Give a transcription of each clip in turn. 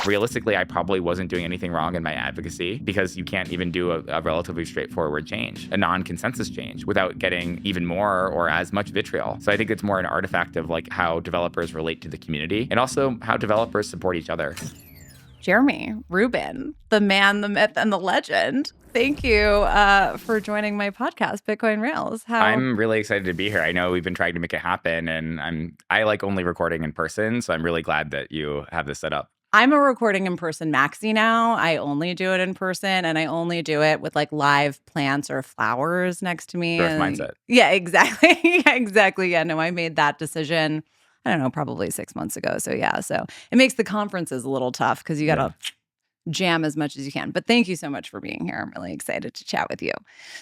realistically, I probably wasn't doing anything wrong in my advocacy, because you can't even do a relatively straightforward change, a non-consensus change, without getting even more or as much vitriol. So I think it's more an artifact of like how developers relate to the community and also how developers support each other. Jeremy Rubin, the man, the myth, and the legend. Thank you for joining my podcast, Bitcoin Rails. I'm really excited to be here. I know we've been trying to make it happen, and I like only recording in person, so I'm really glad that you have this set up. I'm a recording in person maxi now. I only do it in person, and I only do it with like live plants or flowers next to me. Growth mindset. Yeah, exactly. Exactly. Yeah, no, I made that decision, I don't know, probably 6 months ago. So yeah, so it makes the conferences a little tough because you got to jam as much as you can. But thank you so much for being here. I'm really excited to chat with you.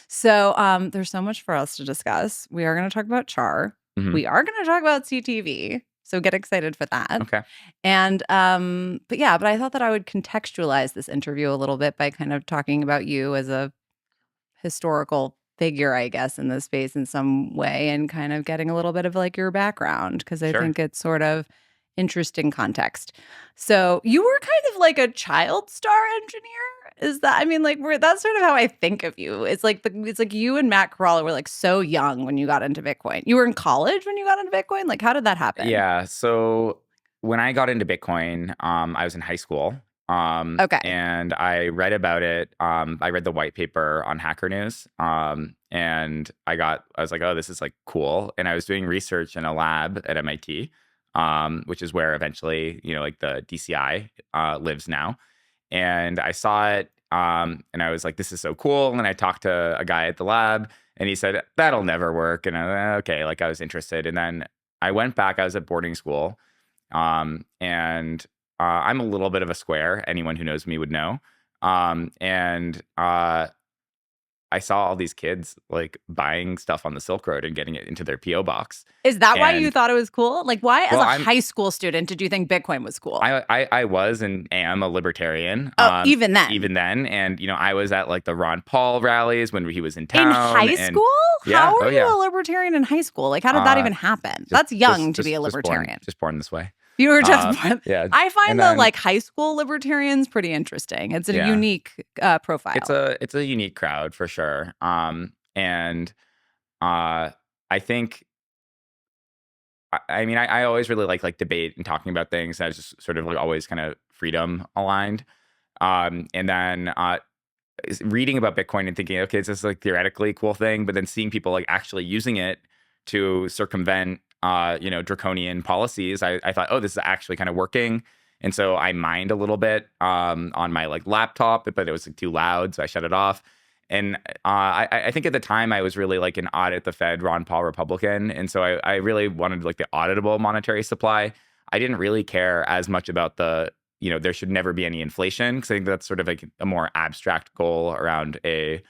So there's so much for us to discuss. We are going to talk about Char. We are going to talk about CTV. So get excited for that. Okay. And but I thought that I would contextualize this interview a little bit by kind of talking about you as a historical figure, I guess, in this space in some way, and kind of getting a little bit of like your background, because I think it's sort of interesting context. So you were kind of like a child star engineer. Is that, I mean, like, that's sort of how I think of you. It's like you and Matt Coralla were like so young when you got into Bitcoin. You were in college when you got into Bitcoin? Like, how did that happen? Yeah. So when I got into Bitcoin, I was in high school. Okay. And I read about it. I read the white paper on Hacker News. And I was like, oh, this is like cool. And I was doing research in a lab at MIT, which is where eventually, like the DCI lives now. And I saw it, and I was like, this is so cool. And I talked to a guy at the lab, and he said, that'll never work. And okay, like I was interested. And then I went back. I was at boarding school, and I'm a little bit of a square. Anyone who knows me would know. And I saw all these kids like buying stuff on the Silk Road and getting it into their P.O. box. Is that why you thought it was cool? Like, why, as a high school student, did you think Bitcoin was cool? I was and am a libertarian. Even then. Even then. And, I was at like the Ron Paul rallies when he was in town. In high school? Yeah, how were you a libertarian in high school? Like, how did that even happen? That's young to be a libertarian. Just born this way. You were just born. Yeah. I find the like high school libertarians pretty interesting. It's a unique profile. It's a unique crowd for sure. And I think, I always really like debate and talking about things. I was just sort of like always kind of freedom aligned. And then reading about Bitcoin and thinking, okay, it's this like theoretically cool thing, but then seeing people like actually using it to circumvent draconian policies, I thought, oh, this is actually kind of working. And so I mined a little bit on my like laptop, but it was like, too loud, so I shut it off. And I think at the time I was really like an audit the Fed, Ron Paul Republican. And so I really wanted like the auditable monetary supply. I didn't really care as much about the, there should never be any inflation, because I think that's sort of like a more abstract goal around a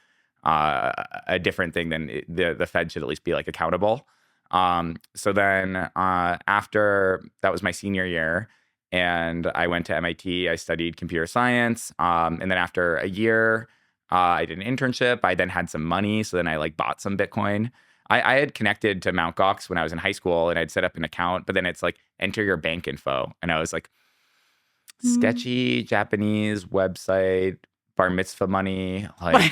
different thing than the Fed should at least be like accountable. So then after that was my senior year, and I went to MIT, I studied computer science. And then after a year, I did an internship. I then had some money. So then I like bought some Bitcoin. I had connected to Mt. Gox when I was in high school, and I'd set up an account, but then it's like, enter your bank info. And I was like, sketchy Japanese website, bar mitzvah money, like...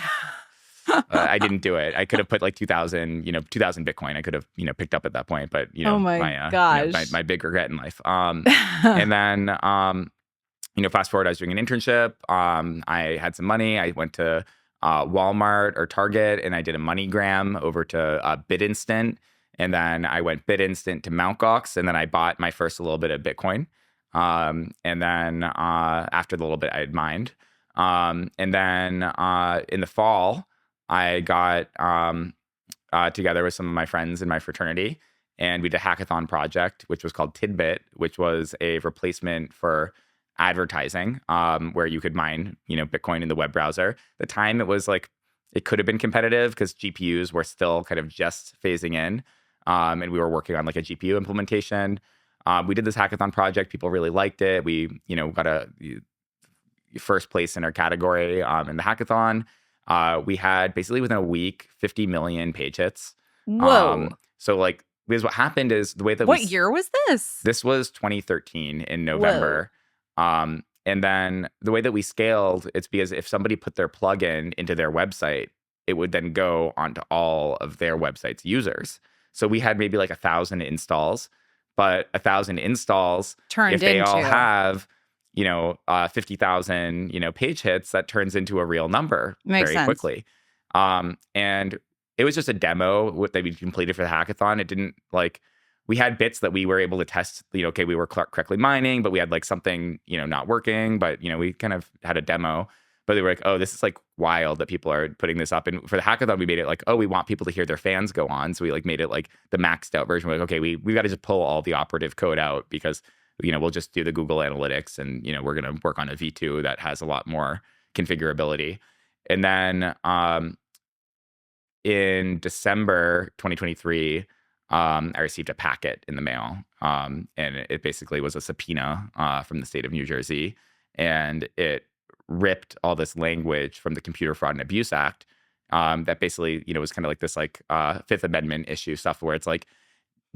I didn't do it. I could have put like 2,000 Bitcoin. I could have, picked up at that point. But, oh my gosh, my big regret in life. And then, fast forward, I was doing an internship. I had some money. I went to Walmart or Target, and I did a MoneyGram over to BitInstant. And then I went BitInstant to Mt. Gox, and then I bought my first little bit of Bitcoin. And then after the little bit, I had mined. And then in the fall, I got together with some of my friends in my fraternity, and we did a hackathon project, which was called Tidbit, which was a replacement for advertising, where you could mine, Bitcoin in the web browser. At the time, it was like, it could have been competitive because GPUs were still kind of just phasing in, and we were working on like a GPU implementation. We did this hackathon project. People really liked it. We, got a first place in our category in the hackathon. We had basically within a week 50 million page hits. Whoa. So like, because what happened is the way that What year was this? This was 2013 in November. And then the way that we scaled, it's because if somebody put their plugin into their website, it would then go onto all of their website's users. So we had maybe like 1,000 installs, but 1,000 installs, Turned if they all into- have, 50,000, page hits, that turns into a real number Makes very sense. quickly. And it was just a demo that we completed for the hackathon. It didn't we had bits that we were able to test, okay, we were correctly mining, but we had like something, not working, but, we kind of had a demo, but they were like, oh, this is like wild that people are putting this up. And for the hackathon, we made it like, oh, we want people to hear their fans go on. So we like made it like the maxed out version. We're like, okay, we've got to just pull all the operative code out because, we'll just do the Google Analytics and, we're going to work on a V2 that has a lot more configurability. And then in December 2023, I received a packet in the mail, and it basically was a subpoena from the state of New Jersey, and it ripped all this language from the Computer Fraud and Abuse Act that basically, was kind of like this Fifth Amendment issue stuff where it's like,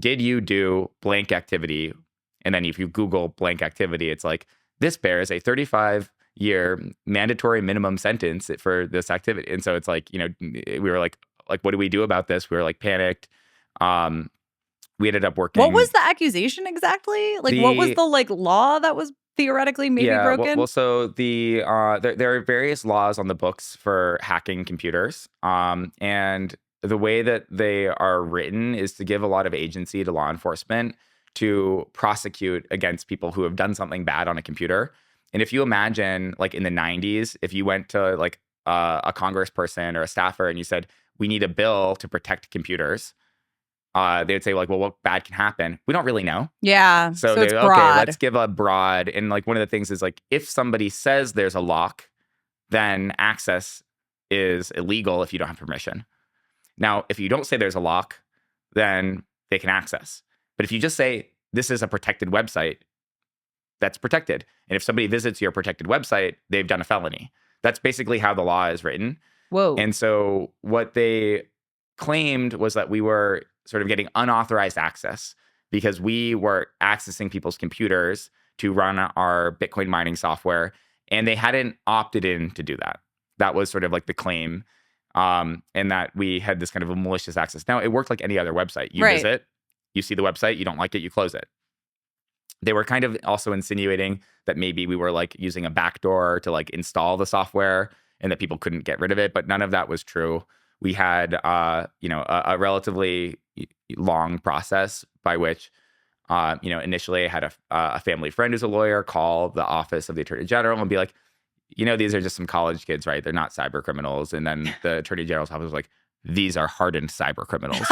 did you do blank activity? And then if you Google blank activity, it's like, this bears a 35-year mandatory minimum sentence for this activity. And so it's like, we were like, what do we do about this? We were like panicked. We ended up working. What was the accusation exactly? Like, what was the law that was theoretically maybe broken? Well, so there are various laws on the books for hacking computers, and the way that they are written is to give a lot of agency to law enforcement to prosecute against people who have done something bad on a computer. And if you imagine, like in the 90s, if you went to like a congressperson or a staffer and you said, we need a bill to protect computers, they would say like, well, what bad can happen? We don't really know. Yeah. So it's broad. Okay, let's give a broad. And like one of the things is like, if somebody says there's a lock, then access is illegal if you don't have permission. Now, if you don't say there's a lock, then they can access. But if you just say this is a protected website, that's protected. And if somebody visits your protected website, they've done a felony. That's basically how the law is written. Whoa. And so what they claimed was that we were sort of getting unauthorized access because we were accessing people's computers to run our Bitcoin mining software, and they hadn't opted in to do that. That was sort of like the claim, and that we had this kind of a malicious access. Now, it worked like any other website. You visit, you see the website, you don't like it, you close it. They were kind of also insinuating that maybe we were like using a backdoor to like install the software and that people couldn't get rid of it, but none of that was true. We had, a relatively long process by which, initially I had a family friend who's a lawyer call the office of the Attorney General and be like, these are just some college kids, right? They're not cyber criminals. And then the Attorney General's office was like, these are hardened cyber criminals.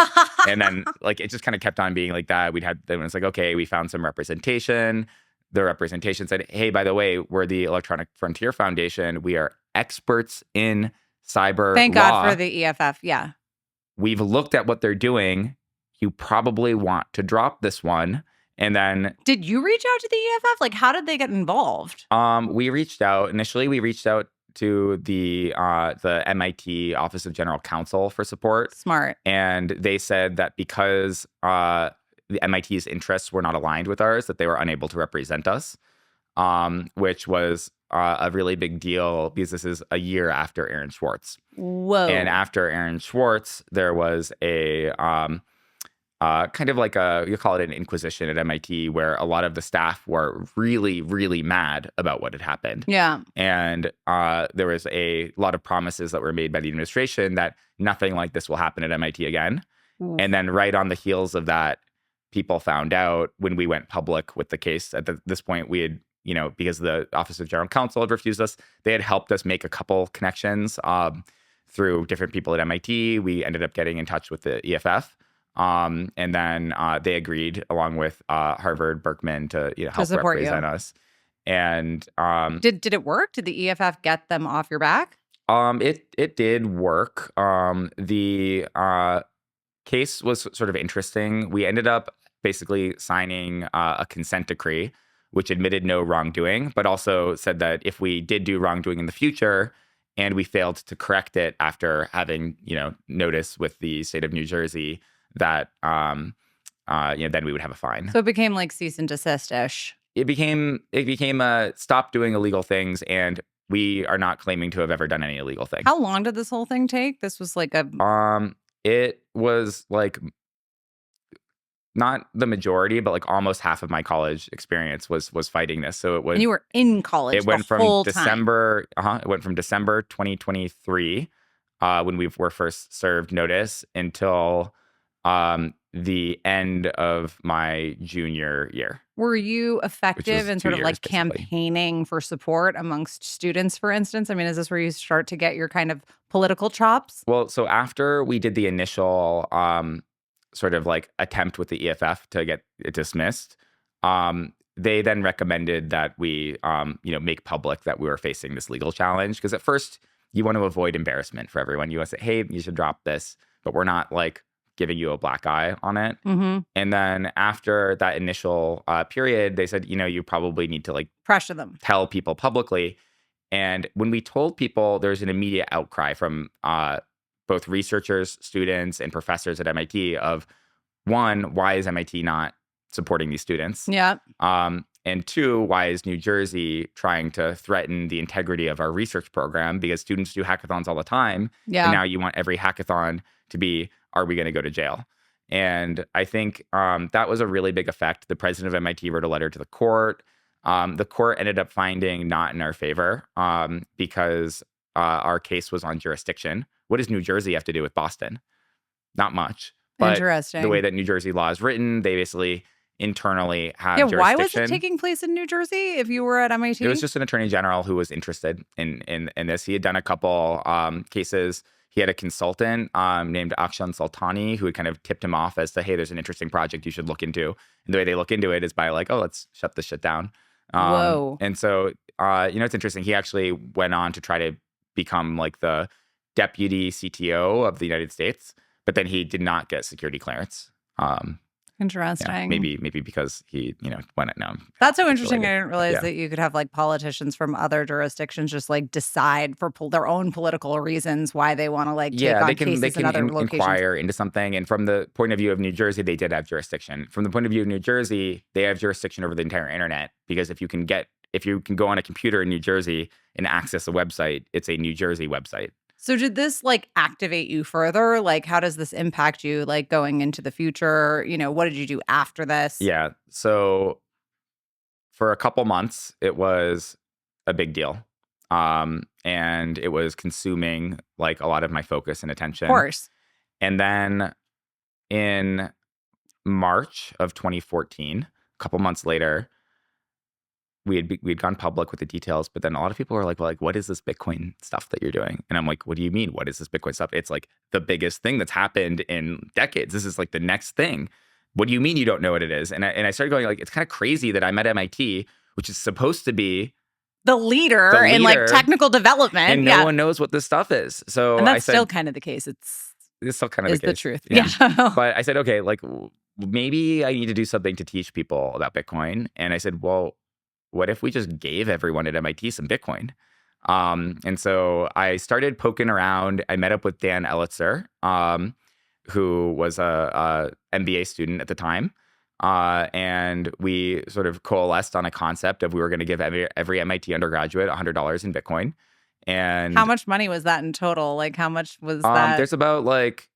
And then like it just kind of kept on being like that. Then it's like, okay, we found some representation. The representation said, hey, by the way, we're the Electronic Frontier Foundation. We are experts in cyber Thank law. God for the EFF. Yeah. We've looked at what they're doing. You probably want to drop this one. And then did you reach out to the EFF? Like, how did they get involved? We reached out. Initially, we reached out to the MIT Office of General Counsel for support. Smart. And they said that because the MIT's interests were not aligned with ours, that they were unable to represent us, which was a really big deal because this is a year after Aaron Swartz. Whoa. And after Aaron Swartz, there was a kind of like you call it an inquisition at MIT, where a lot of the staff were really, really mad about what had happened. Yeah. And there was a lot of promises that were made by the administration that nothing like this will happen at MIT again. Ooh. And then right on the heels of that, people found out when we went public with the case. At this point, we had, because the Office of General Counsel had refused us, they had helped us make a couple connections through different people at MIT. We ended up getting in touch with the EFF. And then they agreed, along with Harvard Berkman, to help represent us. And did it work? Did the EFF get them off your back? It did work. The case was sort of interesting. We ended up basically signing a consent decree, which admitted no wrongdoing, but also said that if we did do wrongdoing in the future and we failed to correct it after having notice with the state of New Jersey, that then we would have a fine. So it became like cease and desist-ish. it became stop doing illegal things, and we are not claiming to have ever done any illegal thing. How long did this whole thing take? This was like a It was like not the majority, but like almost half of my college experience was fighting this. So it was. And you were in college. It went the from whole December. It went from December 2023, when we were first served notice, until the end of my junior year. Were you effective in sort of like basically. campaigning for support amongst students, for instance? I mean, is this where you start to get your kind of political chops? Well, so after we did the initial sort of like attempt with the EFF to get it dismissed, they then recommended that we make public that we were facing this legal challenge, because at first you want to avoid embarrassment for everyone. You want to say, hey, you should drop this, but we're not like giving you a black eye on it. Mm-hmm. And then after that initial period, they said, you probably need to like pressure them, tell people publicly. And when we told people, there's an immediate outcry from both researchers, students, and professors at MIT of, one, why is MIT not supporting these students? Yeah. And two, why is New Jersey trying to threaten the integrity of our research program? Because students do hackathons all the time. Yeah. And now you want every hackathon to be, are we going to go to jail? And I think that was a really big effect. The president of MIT wrote a letter to the court. The court ended up finding not in our favor because our case was on jurisdiction. What does New Jersey have to do with Boston? Not much. But interesting. The way that New Jersey law is written, they basically internally have jurisdiction. Why was it taking place in New Jersey if you were at MIT? It was just an attorney general who was interested in this. He had done a couple cases. He had a consultant named Akshan Sultani who had kind of tipped him off as to, hey, there's an interesting project you should look into. And the way they look into it is by like, oh, let's shut this shit down. Whoa. And so, it's interesting. He actually went on to try to become like the deputy CTO of the United States, but then he did not get security clearance. Interesting. Yeah, maybe because he, went it now. That's so interesting. I didn't realize that you could have like politicians from other jurisdictions just like decide for their own political reasons why they want to like take on cases in other locations. Inquire into something. And from the point of view of New Jersey, they did have jurisdiction. From the point of view of New Jersey, they have jurisdiction over the entire internet, because if you can go on a computer in New Jersey and access a website, it's a New Jersey website. So did this like activate you further? Like, how does this impact you like going into the future? What did you do after this? Yeah. So for a couple months, it was a big deal. And it was consuming like a lot of my focus and attention. Of course. And then in March of 2014, a couple months later, we'd gone public with the details, but then a lot of people were like, well, like, what is this Bitcoin stuff that you're doing? And I'm like, what do you mean? What is this Bitcoin stuff? It's like the biggest thing that's happened in decades. This is like the next thing. What do you mean you don't know what it is? And I started going like, it's kind of crazy that I'm at MIT, which is supposed to be the leader in like technical development, and no one knows what this stuff is. So and that's still kind of the case. It's still kind of the case. The truth. Yeah. But I said, okay, like maybe I need to do something to teach people about Bitcoin. And I said, well, what if we just gave everyone at MIT some Bitcoin? And so I started poking around. I met up with Dan Elitzer, who was a MBA student at the time. And we sort of coalesced on a concept of we were going to give every MIT undergraduate $100 in Bitcoin. And how much money was that in total? Like, how much was that? There's about like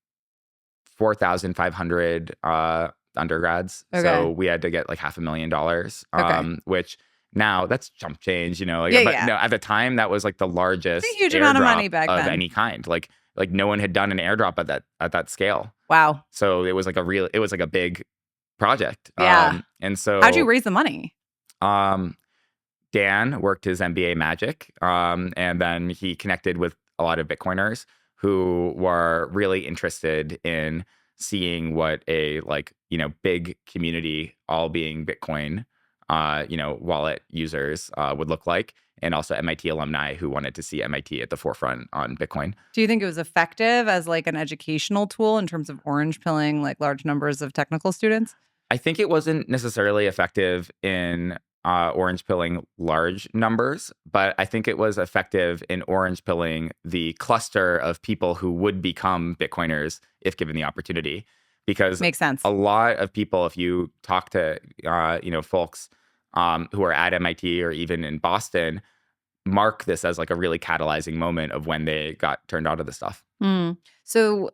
4,500 undergrads. Okay. So we had to get like $500,000, which now that's chump change, Like, no, at the time that was like the largest it's a huge amount of money back then. Of any kind. Like no one had done an airdrop at that scale. Wow. So it was like a big project. Yeah. And so how'd you raise the money? Dan worked his MBA magic, and then he connected with a lot of Bitcoiners who were really interested in seeing what a big community all being Bitcoin wallet users would look like, and also MIT alumni who wanted to see MIT at the forefront on Bitcoin. Do you think it was effective as like an educational tool in terms of orange pilling like large numbers of technical students? I think it wasn't necessarily effective in orange pilling large numbers, but I think it was effective in orange pilling the cluster of people who would become Bitcoiners if given the opportunity. Because makes sense. A lot of people, if you talk to folks who are at MIT or even in Boston mark this as like a really catalyzing moment of when they got turned on to this stuff. So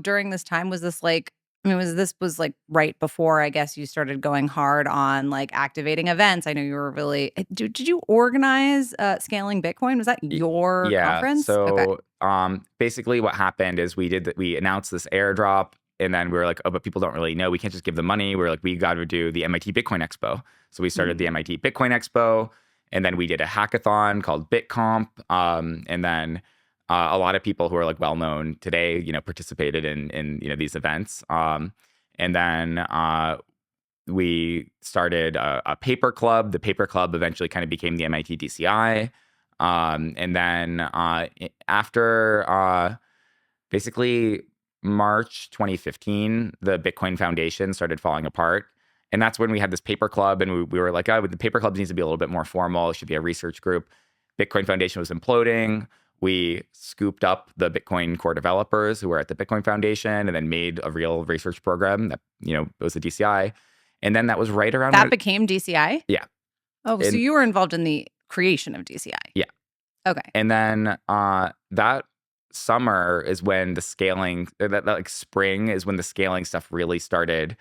during this time, was this like, I mean, was like right before, I guess, you started going hard on like activating events? I know you were really, did you organize Scaling Bitcoin? Was that your conference? So basically what happened is we announced this airdrop, and then we were like, oh, but people don't really know. We can't just give them money. We were like, we got to do the MIT Bitcoin Expo. So we started the MIT Bitcoin Expo, and then we did a hackathon called BitComp. And then a lot of people who are like well known today, participated in these events. And then we started a paper club. The paper club eventually kind of became the MIT DCI. And then after basically March 2015, the Bitcoin Foundation started falling apart. And that's when we had this paper club, and we were like, oh, the paper club needs to be a little bit more formal. It should be a research group. Bitcoin Foundation was imploding. We scooped up the Bitcoin core developers who were at the Bitcoin Foundation and then made a real research program that, it was a DCI. And then that was right around that became DCI? Yeah. Oh, so you were involved in the creation of DCI? Yeah. Okay. And then that summer is when the scaling, that like spring is when the scaling stuff really started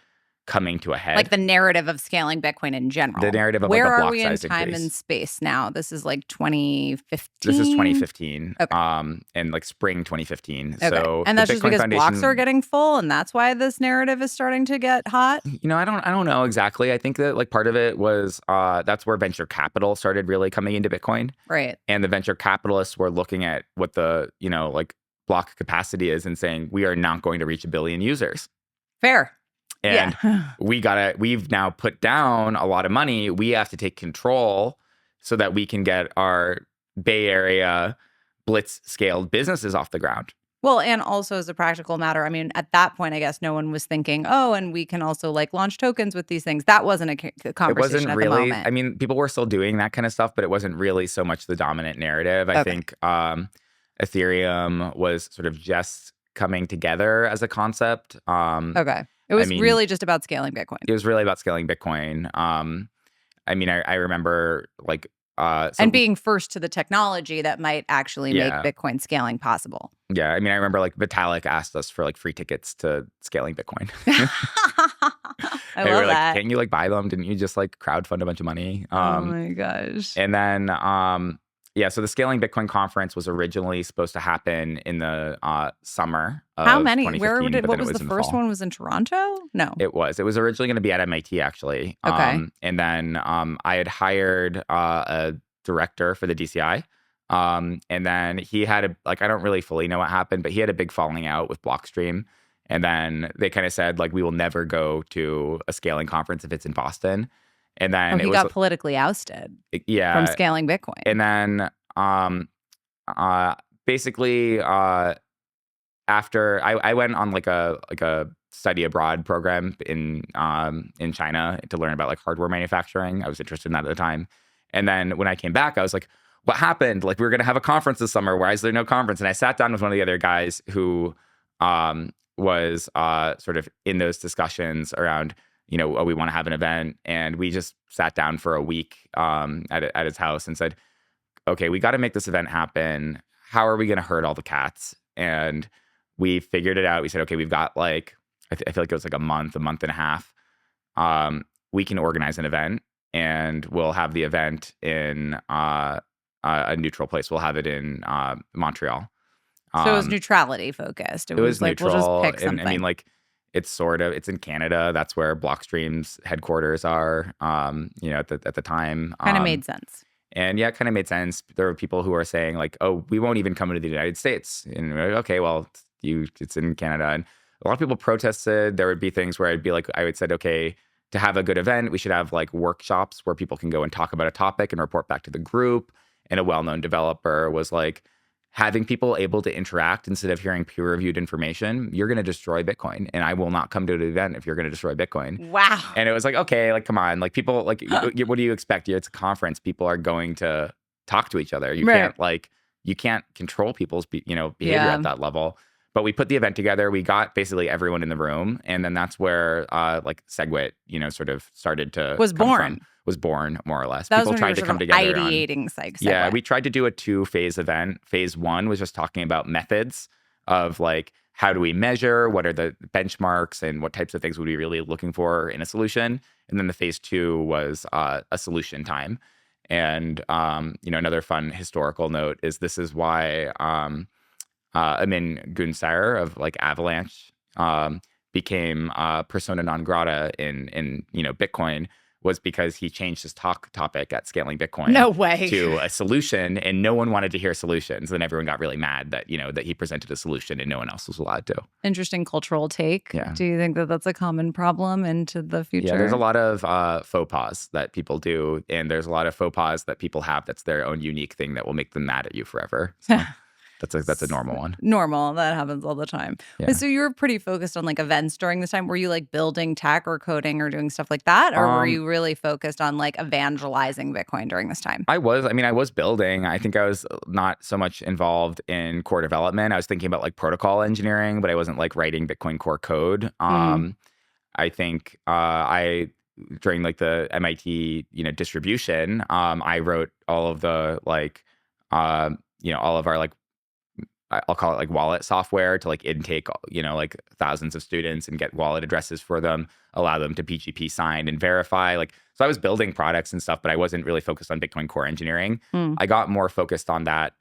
coming to a head. Like the narrative of scaling Bitcoin in general. The narrative of where like a block are we in size time increase. and space now? This is like 2015. This is 2015. Okay. And like spring 2015. Okay. So and that's the just Bitcoin because Foundation, blocks are getting full, and that's why this narrative is starting to get hot. I don't know exactly. I think that like part of it was that's where venture capital started really coming into Bitcoin. Right. And the venture capitalists were looking at what the like block capacity is and saying, we are not going to reach 1 billion users. Fair. And we've now put down a lot of money. We have to take control so that we can get our Bay Area blitz scaled businesses off the ground. Well, and also as a practical matter, I mean, at that point, I guess no one was thinking, oh, and we can also like launch tokens with these things. That wasn't a conversation. It wasn't at really, the moment. I mean, people were still doing that kind of stuff, but it wasn't really so much the dominant narrative. I think Ethereum was sort of just coming together as a concept. Okay. It was really just about scaling Bitcoin. It was really about scaling Bitcoin. I mean, I remember like... and being first to the technology that might actually make Bitcoin scaling possible. Yeah. I mean, I remember like Vitalik asked us for like free tickets to scaling Bitcoin. I love that. Can't you like buy them? Didn't you just like crowdfund a bunch of money? Oh my gosh. And then... so the Scaling Bitcoin conference was originally supposed to happen in the summer of How many? 2015, What was the first one? Was in Toronto? No. It was. It was originally going to be at MIT, actually. Okay. And then I had hired a director for the DCI. And then he had I don't really fully know what happened, but he had a big falling out with Blockstream. And then they kind of said, like, we will never go to a scaling conference if it's in Boston. And then he got politically ousted. Yeah. From scaling Bitcoin. And then basically after I went on like a study abroad program in China to learn about like hardware manufacturing. I was interested in that at the time. And then when I came back, I was like, what happened? Like, we were going to have a conference this summer. Why is there no conference? And I sat down with one of the other guys who was sort of in those discussions around, we want to have an event. And we just sat down for a week at his house and said, okay, we got to make this event happen. How are we going to herd all the cats? And we figured it out. We said, okay, we've got like, I feel like it was like a month and a half. We can organize an event, and we'll have the event in a neutral place. We'll have it in Montreal. So it was neutrality focused. It was like, neutral. We'll just pick something. And I mean, like, it's in Canada. That's where Blockstream's headquarters are, at the time. Kind of made sense. And yeah, it kind of made sense. There were people who were saying like, oh, we won't even come into the United States. And we're like, okay, well, it's in Canada. And a lot of people protested. There would be things where I would say, okay, to have a good event, we should have like workshops where people can go and talk about a topic and report back to the group. And a well-known developer was like, having people able to interact instead of hearing peer-reviewed information, you're going to destroy Bitcoin. And I will not come to the event if you're going to destroy Bitcoin. Wow. And it was like, okay, like, come on. Like, people, like, what do you expect? It's a conference. People are going to talk to each other. You can't control people's, behavior at that level. But we put the event together. We got basically everyone in the room. And then that's where, like, SegWit, sort of started to... Was was born, more or less. That People was when tried you to were come sort of together on. ideating Yeah, SegWit. we tried to do a 2-phase event. Phase 1 was just talking about methods of like, how do we measure? What are the benchmarks and what types of things would we really looking for in a solution? And then the phase 2 was a solution time. And, another fun historical note is this is why Amin Gunsair of like Avalanche became persona non grata in Bitcoin, was because he changed his topic at Scaling Bitcoin No way. to a solution, and no one wanted to hear solutions. Then everyone got really mad that that he presented a solution and no one else was allowed to. Interesting cultural take. Yeah. Do you think that that's a common problem into the future? Yeah, there's a lot of faux pas that people do, and there's a lot of faux pas that people have that's their own unique thing that will make them mad at you forever. So that's a normal one. Normal. That happens all the time. Yeah. So you were pretty focused on like events during this time. Were you like building tech or coding or doing stuff like that? Or were you really focused on like evangelizing Bitcoin during this time? I was building. I think I was not so much involved in core development. I was thinking about like protocol engineering, but I wasn't like writing Bitcoin core code. I think during like the MIT, distribution, I wrote all of the like, all of our like, I'll call it like wallet software to like intake, like thousands of students and get wallet addresses for them, allow them to PGP sign and verify. Like, so I was building products and stuff, but I wasn't really focused on Bitcoin core engineering. I got more focused on that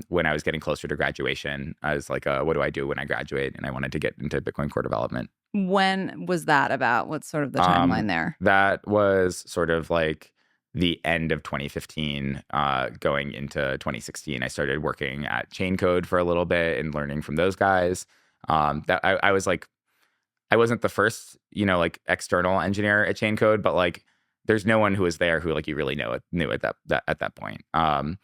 when I was getting closer to graduation. I was like, what do I do when I graduate? And I wanted to get into Bitcoin core development. When was that about? What's sort of the timeline there? That was sort of like the end of 2015, going into 2016. I started working at Chaincode for a little bit and learning from those guys. That I was like, I wasn't the first, like external engineer at Chaincode, but like, there's no one who was there who like you really knew at that point. And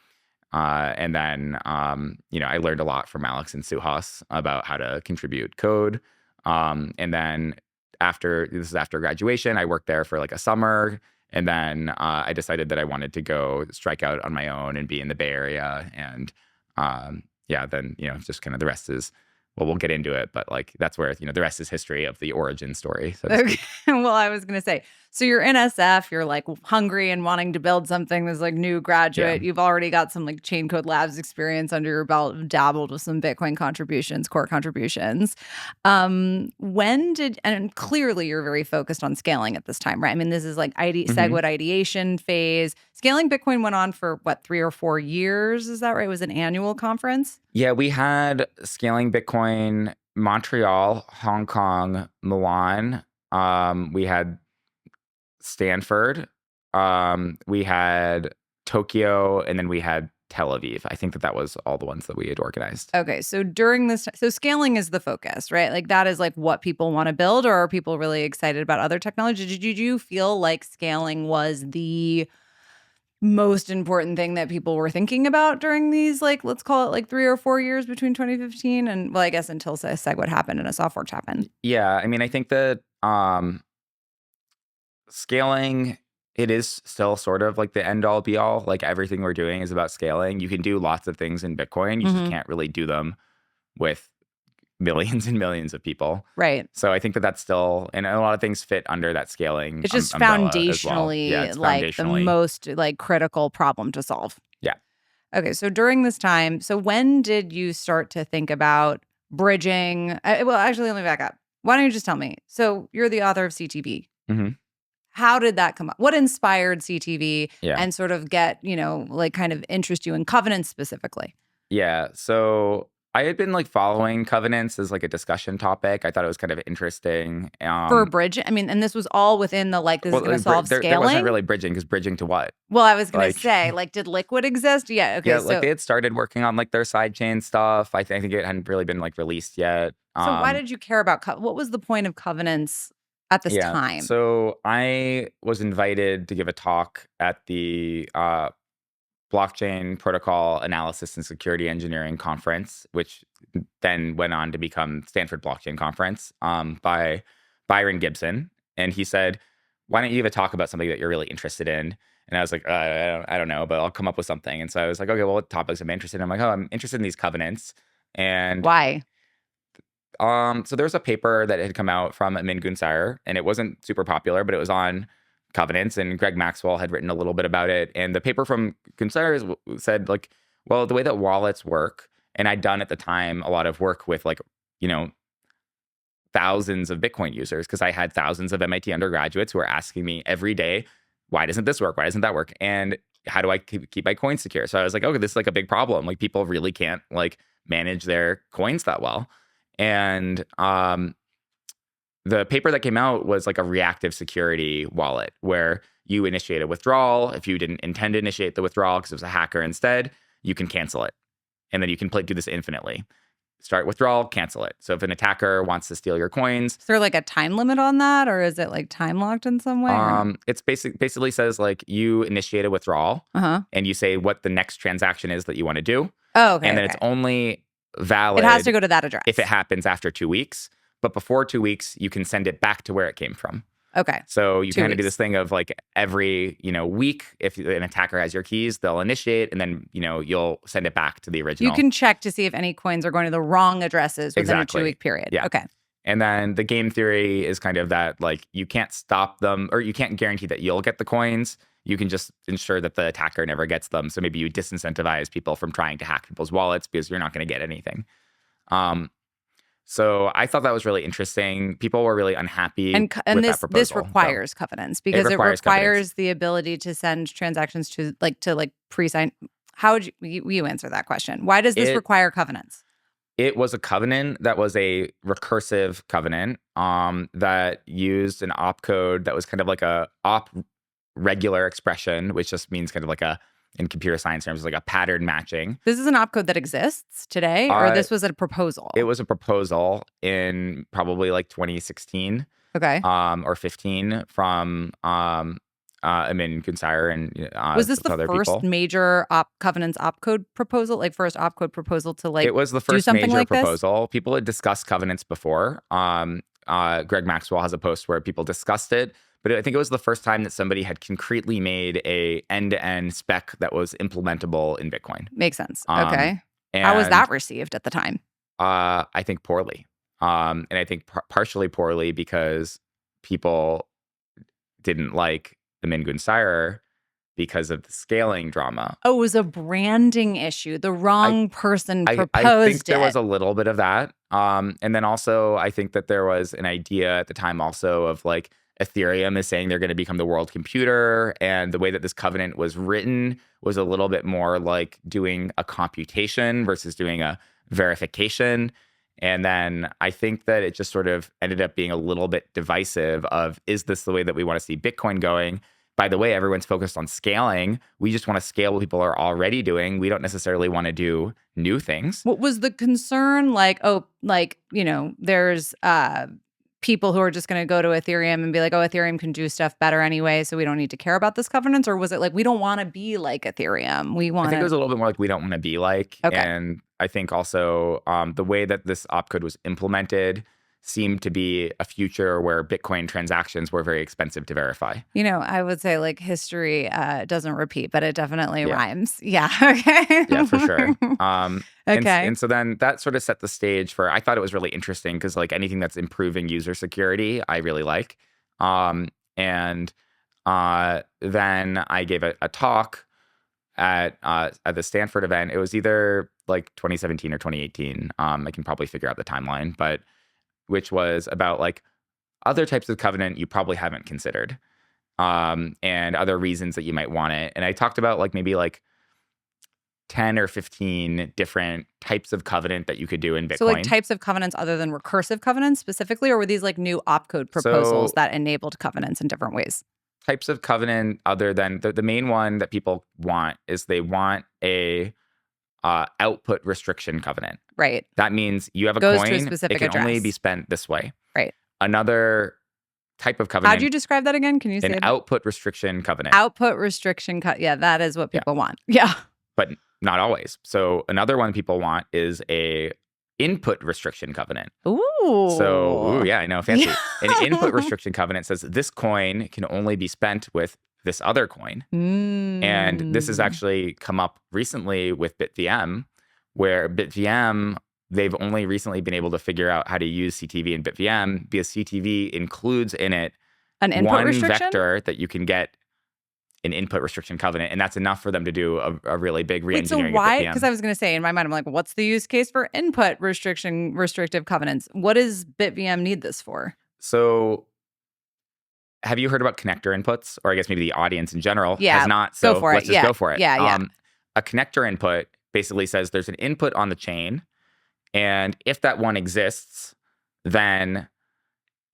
then I learned a lot from Alex and Suhas about how to contribute code. And then after graduation, I worked there for like a summer. And then I decided that I wanted to go strike out on my own and be in the Bay Area. And then, just kind of the rest is, well, we'll get into it. But like, that's where, the rest is history of the origin story. So okay. Well, I was going to say, so you're in SF, you're like hungry and wanting to build something that's like new graduate. Yeah. You've already got some like Chaincode Labs experience under your belt, dabbled with some Bitcoin contributions, core contributions. And clearly you're very focused on scaling at this time, right? I mean, this is like SegWit ideation phase. Scaling Bitcoin went on for 3 or 4 years. Is that right? It was an annual conference? Yeah, we had Scaling Bitcoin, Montreal, Hong Kong, Milan. We had Stanford, we had Tokyo, and then we had Tel Aviv. I think that was all the ones that we had organized. Okay, so during this, so scaling is the focus, right? Like that is like what people want to build, or are people really excited about other technology? Did you feel like scaling was the most important thing that people were thinking about during these, like, let's call it like 3 or 4 years between 2015 and, well, I guess until SegWit happened and a softforks happened? Yeah, I mean, I think that scaling, it is still sort of like the end all be all. Like everything we're doing is about scaling. You can do lots of things in Bitcoin. You just can't really do them with millions and millions of people. Right. So I think that that's still, and a lot of things fit under that scaling. It's just umbrella as well. foundationally, Yeah, it's like the most like critical problem to solve. Yeah. Okay. So during this time, so when did you start to think about bridging? Well, actually, let me back up. Why don't you just tell me? So you're the author of CTV. How did that come up? What inspired CTV and sort of get, like kind of interest you in covenants specifically? Yeah. So I had been like following covenants as like a discussion topic. I thought it was kind of interesting. For bridging? I mean, and this was all within the like, this is going to solve scaling? There wasn't really bridging, because bridging to what? Well, I was going to say, like, did Liquid exist? Yeah. Okay. Yeah, like they had started working on like their sidechain stuff. I think it hadn't really been like released yet. So why did you care about what was the point of covenants at this time? So I was invited to give a talk at the Blockchain Protocol Analysis and Security Engineering Conference, which then went on to become Stanford Blockchain Conference, by Byron Gibson. And he said, why don't you give a talk about something that you're really interested in? And I was like, I don't know, but I'll come up with something. And so I was like, okay, well, what topics am I interested in? I'm like, I'm interested in these covenants. And why? So there was a paper that had come out from Amin Gunsair, and it wasn't super popular, but it was on covenants, and Greg Maxwell had written a little bit about it. And the paper from Considers said, like, well, the way that wallets work, and I'd done at the time a lot of work with, like, you know, thousands of Bitcoin users, because I had thousands of MIT undergraduates who were asking me every day, why doesn't this work? Why doesn't that work? And how do I keep my coins secure? So I was like, okay, this is like a big problem. Like, people really can't like manage their coins that well. And the paper that came out was like a reactive security wallet where you initiate a withdrawal. If you didn't intend to initiate the withdrawal because it was a hacker instead, you can cancel it. And then you can do this infinitely. Start withdrawal, cancel it. So if an attacker wants to steal your coins, is there like a time limit on that, or is it like time locked in some way? It's basically says like you initiate a withdrawal and you say what the next transaction is that you want to do. Oh, okay. And then it's only valid. It has to go to that address if it happens after 2 weeks. But before 2 weeks, you can send it back to where it came from. Okay. So you kind of do this thing of like every, week, if an attacker has your keys, they'll initiate, and then, you'll send it back to the original. You can check to see if any coins are going to the wrong addresses within a 2-week period. Yeah. Okay. And then the game theory is kind of that, like, you can't stop them, or you can't guarantee that you'll get the coins. You can just ensure that the attacker never gets them. So maybe you disincentivize people from trying to hack people's wallets because you're not going to get anything. So I thought that was really interesting. People were really unhappy with that proposal. This requires covenants, because it requires the ability to send transactions to pre-sign. How would you answer that question? Why does this require covenants? It was a covenant that was a recursive covenant that used an opcode that was kind of like a op regular expression, which just means kind of like in computer science terms, like a pattern matching. This is an opcode that exists today, or this was a proposal? It was a proposal in probably like 2016. Okay. Or 15 from Amin Gunsire and was this the first major covenants opcode proposal? Like first opcode proposal to like it was the first major like proposal. This? People had discussed covenants before. Greg Maxwell has a post where people discussed it. But I think it was the first time that somebody had concretely made a end-to-end spec that was implementable in Bitcoin. Makes sense. Okay. How was that received at the time? I think poorly. And I think partially poorly because people didn't like the Mingun Sire because of the scaling drama. Oh, it was a branding issue. The wrong person proposed it. I think there was a little bit of that. And then also, I think that there was an idea at the time also of like, Ethereum is saying they're going to become the world computer, and the way that this covenant was written was a little bit more like doing a computation versus doing a verification. And then I think that it just sort of ended up being a little bit divisive of, is this the way that we want to see Bitcoin going? By the way, everyone's focused on scaling. We just want to scale what people are already doing. We don't necessarily want to do new things. What was the concern? Like, there's people who are just going to go to Ethereum and be like, oh, Ethereum can do stuff better anyway, so we don't need to care about this covenants? Or was it like, we don't want to be like Ethereum? I think it was a little bit more like, we don't want to be like. Okay. And I think also the way that this opcode was implemented seemed to be a future where Bitcoin transactions were very expensive to verify. I would say like history doesn't repeat, but it definitely rhymes. Yeah. Okay. Yeah, for sure. Okay. And so then that sort of set the stage for, I thought it was really interesting because like anything that's improving user security, I really like. And then I gave a talk at the Stanford event. It was either like 2017 or 2018. I can probably figure out the timeline, but which was about like other types of covenant you probably haven't considered, and other reasons that you might want it. And I talked about like maybe like 10 or 15 different types of covenant that you could do in Bitcoin. So like types of covenants other than recursive covenants specifically, or were these like new opcode proposals that enabled covenants in different ways? Types of covenant other than the main one that people want is they want a output restriction covenant. Right. That means you have a Goes coin, to a specific it can address. only be spent this way. Right. Another type of covenant. How'd you describe that again? Can you say an it? output restriction covenant? Output restriction yeah, that is what people want. Yeah. But not always. So another one people want is a input restriction covenant. Ooh. So, yeah, I know, fancy. An input restriction covenant says this coin can only be spent with this other coin. And this has actually come up recently with BitVM, where BitVM, they've only recently been able to figure out how to use CTV in BitVM because CTV includes in it An input one restriction? vector that you can get an input restriction covenant, and that's enough for them to do a really big Wait, so re-engineering why? of Because BitVM. I was going to say in my mind, I'm like, what's the use case for input restrictive covenants? What does BitVM need this for? So have you heard about connector inputs? Or I guess maybe the audience in general Yeah, has not. So go for it. let's just go for it. Yeah. A connector input basically says there's an input on the chain, and if that one exists, then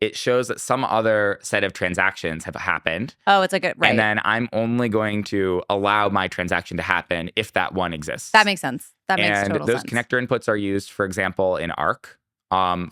it shows that some other set of transactions have happened. Oh, it's like a right. And then I'm only going to allow my transaction to happen if that one exists. That makes sense. That makes total sense. And those connector inputs are used, for example, in Arc.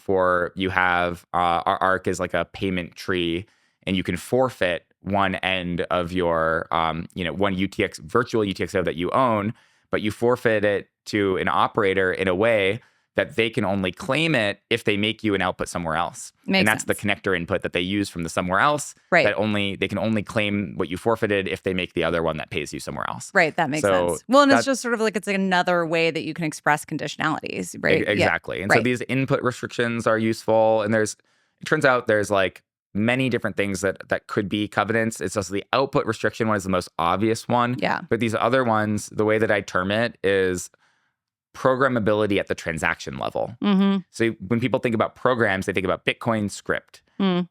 For you have our Arc is like a payment tree, and you can forfeit one end of your one UTX virtual UTXO that you own, but you forfeit it to an operator in a way that they can only claim it if they make you an output somewhere else. And that's the connector input that they use from the somewhere else. Right. That they can only claim what you forfeited if they make the other one that pays you somewhere else. Right. That makes sense. Well, and it's just sort of like it's like another way that you can express conditionalities, right? Exactly. Yeah. And so these input restrictions are useful. And it turns out there's like many different things that could be covenants. It's just the output restriction one is the most obvious one. Yeah. But these other ones, the way that I term it is programmability at the transaction level. Mm-hmm. So when people think about programs, they think about Bitcoin script.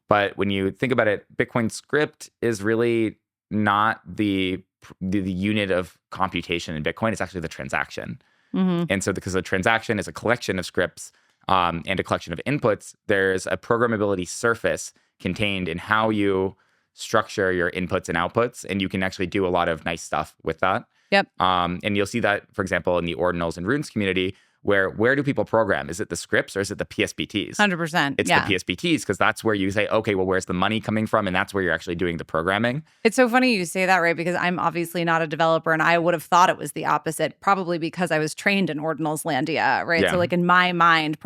But when you think about it, Bitcoin script is really not the unit of computation in Bitcoin. It's actually the transaction. Mm-hmm. And so because the transaction is a collection of scripts and a collection of inputs, there's a programmability surface contained in how you structure your inputs and outputs. And you can actually do a lot of nice stuff with that. Yep. And you'll see that, for example, in the ordinals and runes community, where do people program? Is it the scripts or is it the PSBTs? 100%. It's the PSBTs, because that's where you say, okay, well, where's the money coming from? And that's where you're actually doing the programming. It's so funny you say that, right? Because I'm obviously not a developer, and I would have thought it was the opposite, probably because I was trained in ordinals landia, right? Yeah. So like in my mind,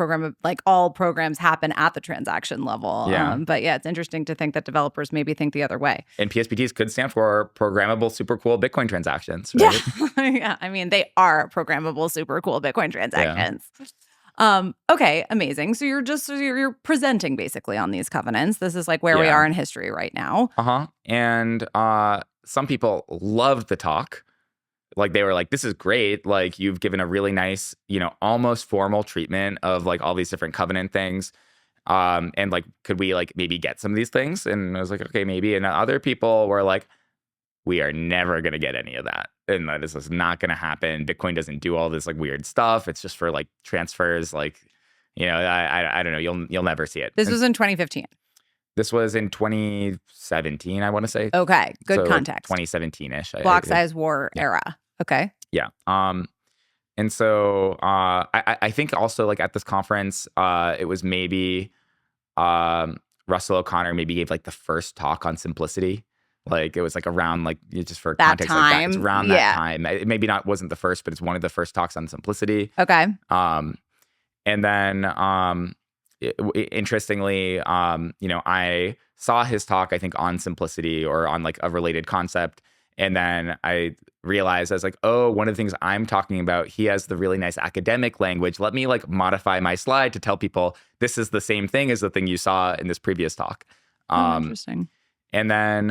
all programs happen at the transaction level. Yeah. But yeah, it's interesting to think that developers maybe think the other way. And PSBTs could stand for programmable super cool Bitcoin transactions, right? Yeah. Yeah. I mean, they are programmable super cool Bitcoin transactions. Okay, amazing. So you're presenting basically on these covenants. This is like where we are in history right now. And some people loved the talk. Like they were like, this is great. Like you've given a really nice, almost formal treatment of like all these different covenant things. And like, could we like maybe get some of these things? And I was like, okay, maybe. And other people were like, we are never going to get any of that. And this is not going to happen. Bitcoin doesn't do all this like weird stuff. It's just for like transfers. Like, I don't know. You'll never see it. This was in 2015. This was in 2017, I want to say. Okay. Good so context. 2017-ish. Block size war era. Okay. Yeah. And so I think also like at this conference, it was maybe Russell O'Connor maybe gave like the first talk on simplicity. Like it was like around like just for that context, time. like that. It's around that time. It maybe wasn't the first, but it's one of the first talks on simplicity. Okay. And then interestingly, I saw his talk, I think, on simplicity or on like a related concept. And then I realized I was like, oh, one of the things I'm talking about, he has the really nice academic language. Let me like modify my slide to tell people this is the same thing as the thing you saw in this previous talk. Interesting. And then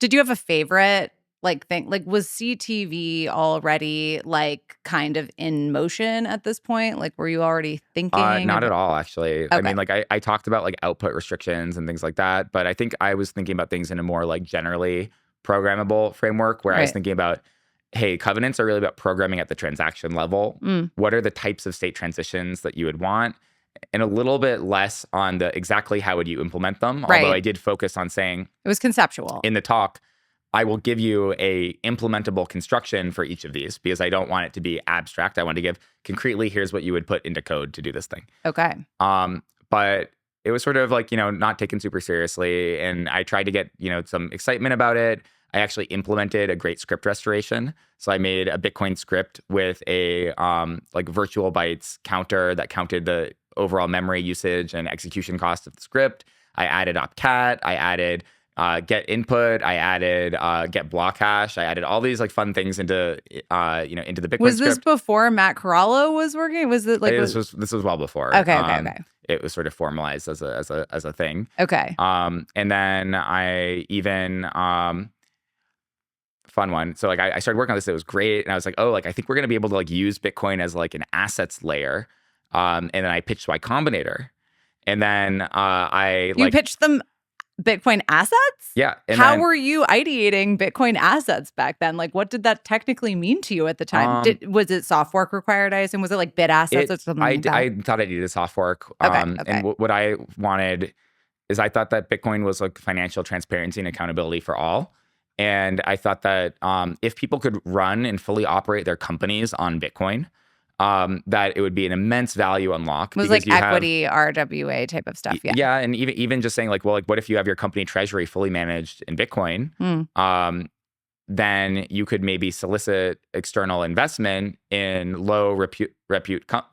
did you have a favorite like thing? Like was CTV already like kind of in motion at this point? Like were you already thinking? Not at all, actually. Okay. I mean, like I talked about like output restrictions and things like that, but I think I was thinking about things in a more like generally programmable framework where I was thinking about, hey, covenants are really about programming at the transaction level. What are the types of state transitions that you would want? And a little bit less on the exactly how would you implement them. Right. Although I did focus on saying it was conceptual. In the talk, I will give you a implementable construction for each of these because I don't want it to be abstract. I want to give concretely, here's what you would put into code to do this thing. Okay. But it was sort of like, not taken super seriously. And I tried to get, some excitement about it. I actually implemented a great script restoration. So I made a Bitcoin script with a like virtual bytes counter that counted the overall memory usage and execution cost of the script. I added opcat. I added get input. I added get block hash. I added all these like fun things into into the Bitcoin Was this script. before Matt Corallo was working? Was it like this was well before? Okay. It was sort of formalized as a thing. Okay. And then I even fun one. So like I started working on this. It was great, and I was like, oh, like I think we're gonna be able to like use Bitcoin as like an assets layer. And then I pitched Ycombinator, and then you pitched them Bitcoin assets. Yeah. How were you ideating Bitcoin assets back then? Like, what did that technically mean to you at the time? Was it soft fork required? I assume was it like bit assets or something like that? I thought I needed a soft fork. Okay. And what I wanted is I thought that Bitcoin was like financial transparency and accountability for all. And I thought that if people could run and fully operate their companies on Bitcoin, that it would be an immense value unlock. It was like equity, RWA type of stuff. Yeah. Yeah. And even just saying like, well, like what if you have your company treasury fully managed in Bitcoin? Then you could maybe solicit external investment in low repute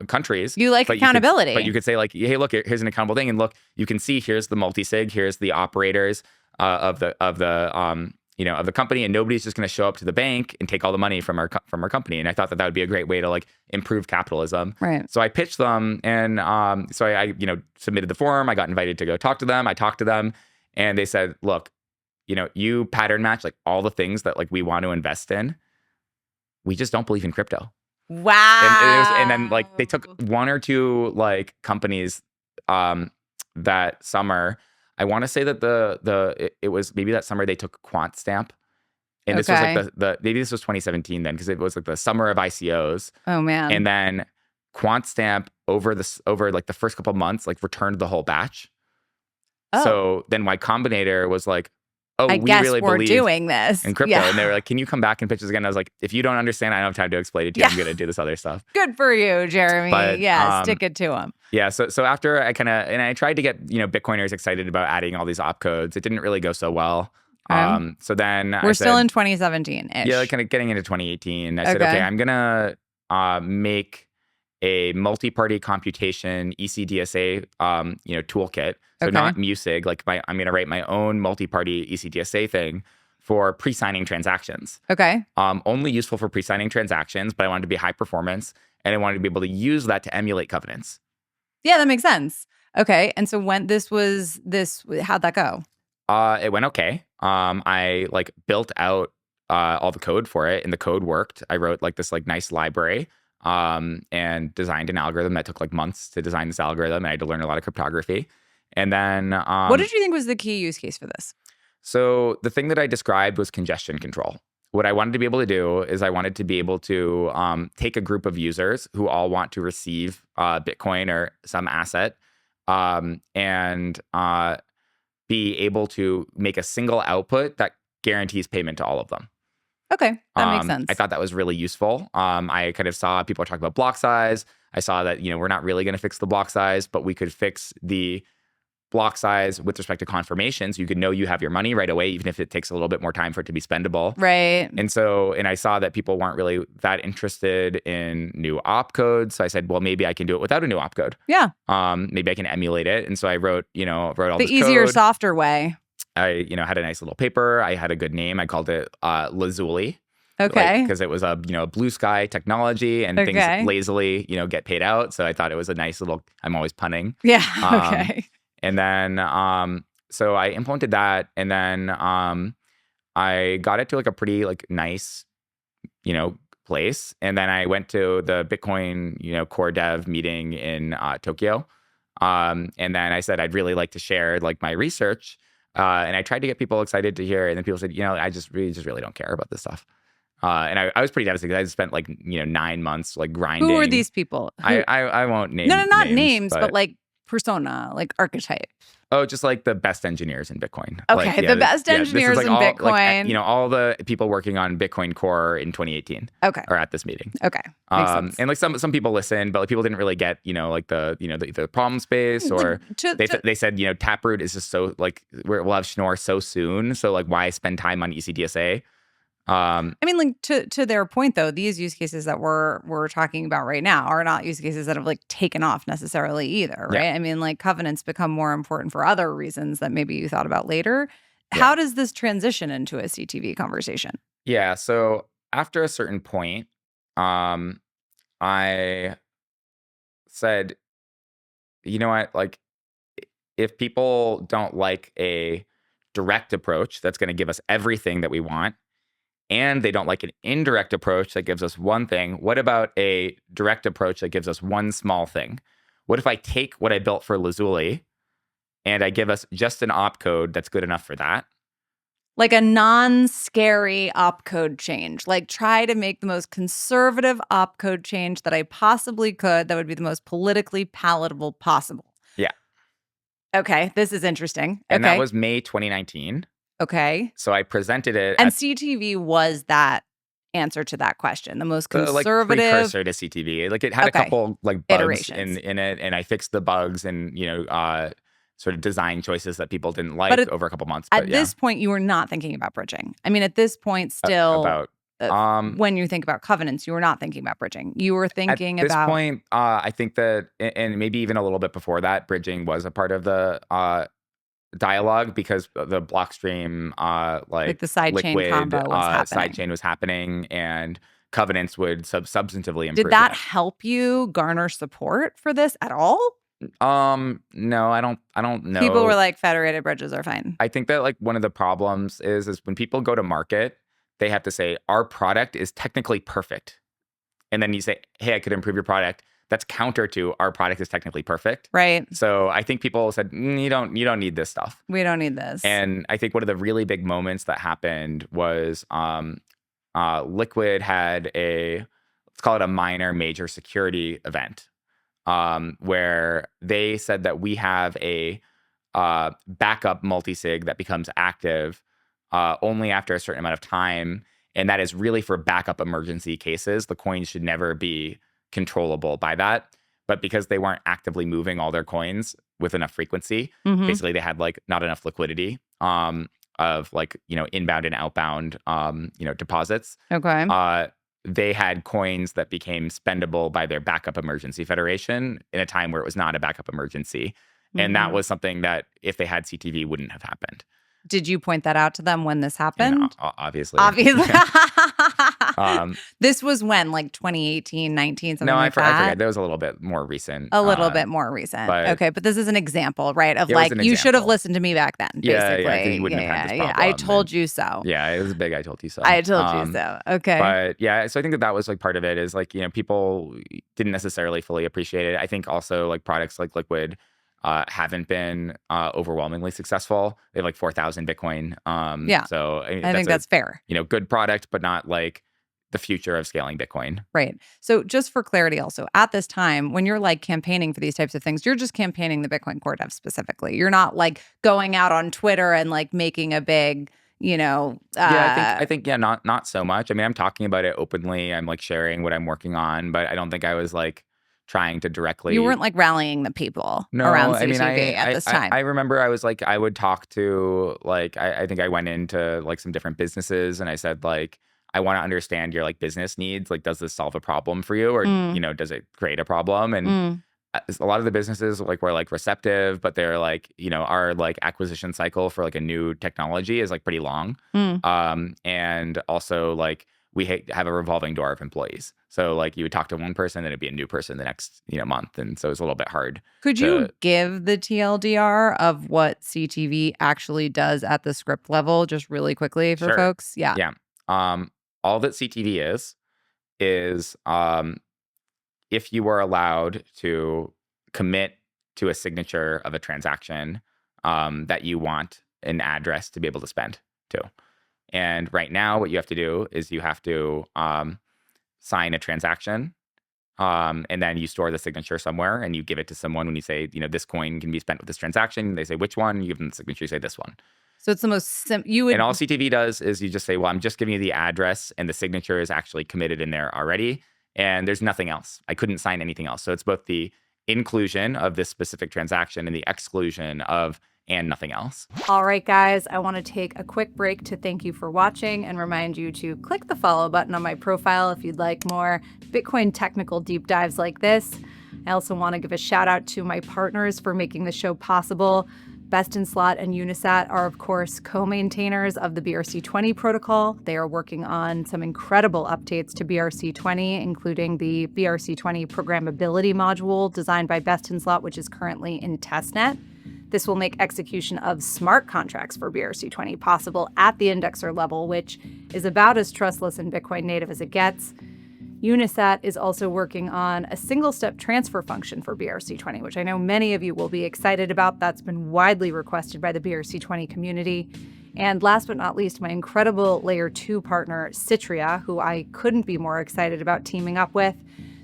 countries. You like accountability. But you could say like, hey, look, here's an accountable thing. And look, you can see here's the multi-sig, here's the operators of the company, and nobody's just going to show up to the bank and take all the money from our company. And I thought that would be a great way to like improve capitalism. Right. So I pitched them, and so I submitted the form. I got invited to go talk to them. I talked to them, and they said, look, you pattern match like all the things that like we want to invest in. We just don't believe in crypto. Wow. And then like they took one or two like companies that summer. I want to say that it was maybe that summer they took QuantStamp. And this was like maybe this was 2017 then, because it was like the summer of ICOs. Oh man. And then QuantStamp over like the first couple of months like returned the whole batch. Oh. So then Ycombinator was like, oh, I guess really we're believe doing this in crypto. Yeah. And they were like, can you come back and pitch this again? I was like, if you don't understand, I don't have time to explain it to you. I'm going to do this other stuff. Good for you, Jeremy. But, stick it to them. Yeah. So after I tried to get, Bitcoiners excited about adding all these opcodes. It didn't really go so well. So then we're still in 2017-ish. Yeah, like kind of getting into 2018. I said, okay, I'm going to make a multi-party computation ECDSA, toolkit. So not Musig. Like I'm going to write my own multi-party ECDSA thing for pre-signing transactions. Okay. Only useful for pre-signing transactions, but I wanted to be high performance, and I wanted to be able to use that to emulate covenants. Yeah, that makes sense. Okay. And so when how'd that go? It went okay. I like built out all the code for it, and the code worked. I wrote like this like nice library. And designed an algorithm that took like months to design this algorithm. And I had to learn a lot of cryptography. And then what did you think was the key use case for this? So the thing that I described was congestion control. What I wanted to be able to do is I wanted to be able to take a group of users who all want to receive Bitcoin or some asset and be able to make a single output that guarantees payment to all of them. Okay, that makes sense. I thought that was really useful. I kind of saw people talk about block size. I saw that, we're not really going to fix the block size, but we could fix the block size with respect to confirmation. So you could know you have your money right away, even if it takes a little bit more time for it to be spendable. Right. And I saw that people weren't really that interested in new opcodes. So I said, well, maybe I can do it without a new opcode. Yeah. Maybe I can emulate it. And so I wrote all this code. The easier, softer way. I, had a nice little paper. I had a good name. I called it Lazuli. Okay. Because it was a blue sky technology, and things lazily get paid out. So I thought it was a nice little. I'm always punning. Yeah. Okay. And then so I implemented that, and then I got it to like a pretty like nice place, and then I went to the Bitcoin core dev meeting in Tokyo, and then I said I'd really like to share like my research, and I tried to get people excited to hear, and then people said I just really don't care about this stuff. And I was pretty devastated because I spent like 9 months like grinding. Who are these people? I won't name. No, not names, but like persona, like archetype. Oh, just like the best engineers in Bitcoin. Okay, like, the best engineers in Bitcoin. Like, all the people working on Bitcoin Core in 2018. Okay, are at this meeting. Okay, makes sense. And like some people listened, but like people didn't really get like the problem space, or they said Taproot is just so like we'll have Schnorr so soon, so like why spend time on ECDSA? I mean, like to their point though, these use cases that we're talking about right now are not use cases that have like taken off necessarily either, right? Yeah. I mean, like covenants become more important for other reasons that maybe you thought about later. How does this transition into a CTV conversation? Yeah. So after a certain point, I said, you know what, like, if people don't like a direct approach that's going to give us everything that we want, and they don't like an indirect approach that gives us one thing, what about a direct approach that gives us one small thing? What if I take what I built for Lazuli and I give us just an opcode that's good enough for that? Like a non-scary opcode change. Like try to make the most conservative opcode change that I possibly could that would be the most politically palatable possible. Yeah. Okay, this is interesting. And that was May 2019. Okay. So I presented it. And CTV was that answer to that question, the most conservative. Like precursor to CTV. Like it had a couple like bugs in it, and I fixed the bugs and, sort of design choices that people didn't like over a couple months. But at this point, you were not thinking about bridging. I mean, at this point, still when you think about covenants, you were not thinking about bridging. You were thinking about. At this point, I think that, and maybe even a little bit before that, bridging was a part of the dialogue because the Blockstream, like the sidechain combo was happening. Sidechain was happening, and covenants would substantively improve. Did that help you garner support for this at all? No, I don't know. People were like, federated bridges are fine. I think that like one of the problems is when people go to market, they have to say our product is technically perfect, and then you say, hey, I could improve your product. That's counter to our product is technically perfect. Right. So I think people said, you don't need this stuff. We don't need this. And I think one of the really big moments that happened was Liquid had let's call it a minor major security event, where they said that we have a backup multisig that becomes active only after a certain amount of time. And that is really for backup emergency cases. The coins should never be controllable by that, but because they weren't actively moving all their coins with enough frequency, basically they had like not enough liquidity of like inbound and outbound deposits. They had coins that became spendable by their backup emergency federation in a time where it was not a backup emergency, and that was something that if they had CTV wouldn't have happened. Did you point that out to them when this happened? Obviously. This was when, like 2018, 19, something like that? No, I forget. That was a little bit more recent. A little bit more recent. Okay, but this is an example, right? Of like, you should have listened to me back then, basically. Yeah, you wouldn't have had this problem. I told you so. Yeah, it was big I told you so. I told you so. Okay. But yeah, so I think that was like part of it is like, people didn't necessarily fully appreciate it. I think also like products like Liquid haven't been overwhelmingly successful. They have like 4,000 Bitcoin. So I think that's fair. Good product, but not like the future of scaling Bitcoin. Right. So just for clarity also, at this time, when you're like campaigning for these types of things, you're just campaigning the Bitcoin core dev specifically. You're not like going out on Twitter and like making a big, I think not so much. I mean, I'm talking about it openly. I'm like sharing what I'm working on, but I don't think I was like trying to directly. You weren't like rallying the people around CTV at this time. I remember I was like, I would talk to like, I think I went into like some different businesses and I said like, I want to understand your like business needs. Like, does this solve a problem for you, or does it create a problem? And a lot of the businesses like were like receptive, but they're like, our like acquisition cycle for like a new technology is like pretty long. And also like we have a revolving door of employees. So like you would talk to one person, then it'd be a new person the next month, and so it's a little bit hard. Could you give the TLDR of what CTV actually does at the script level, just really quickly for folks? Yeah. All that CTV is if you were allowed to commit to a signature of a transaction that you want an address to be able to spend to. And right now, what you have to do is you have to sign a transaction, and then you store the signature somewhere, and you give it to someone when you say, this coin can be spent with this transaction. They say, which one? You give them the signature, you say this one. So it's the most And all CTV does is you just say, well, I'm just giving you the address, and the signature is actually committed in there already, and there's nothing else. I couldn't sign anything else. So it's both the inclusion of this specific transaction and the exclusion of and nothing else. All right, guys, I want to take a quick break to thank you for watching and remind you to click the follow button on my profile if you'd like more Bitcoin technical deep dives like this. I also want to give a shout out to my partners for making the show possible. Best in Slot and Unisat are, of course, co-maintainers of the BRC20 protocol. They are working on some incredible updates to BRC20, including the BRC20 programmability module designed by Best in Slot, which is currently in testnet. This will make execution of smart contracts for BRC20 possible at the indexer level, which is about as trustless and Bitcoin native as it gets. Unisat is also working on a single-step transfer function for BRC20, which I know many of you will be excited about. That's been widely requested by the BRC20 community. And last but not least, my incredible Layer 2 partner, Citria, who I couldn't be more excited about teaming up with.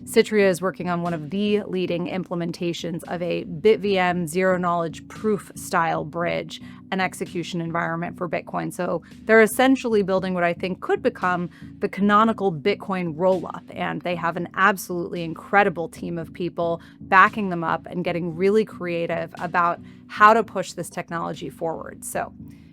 Citria is working on one of the leading implementations of a BitVM zero-knowledge proof-style bridge, an execution environment for Bitcoin. So they're essentially building what I think could become the canonical Bitcoin roll-up, and they have an absolutely incredible team of people backing them up and getting really creative about how to push this technology forward. So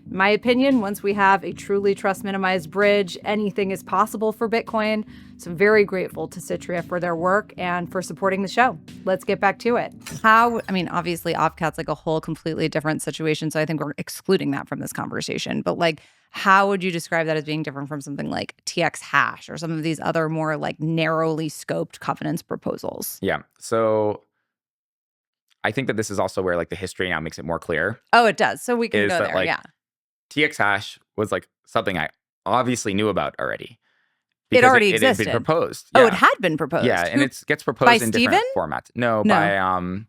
in my opinion, once we have a truly trust-minimized bridge, anything is possible for Bitcoin. So I'm very grateful to Citria for their work and for supporting the show. Let's get back to it. Obviously, Opcat's like a whole completely different situation, so I think we're excluding that from this conversation. But like, how would you describe that as being different from something like TX Hash or some of these other more like narrowly scoped governance proposals? Yeah. So I think that this is also where like the history now makes it more clear. Oh, it does. So we can go there, like, yeah. TX Hash was like something I obviously knew about already. It already existed. It had been proposed. Yeah. Oh, it had been proposed. Yeah, and it gets proposed in Steven? different formats. No, by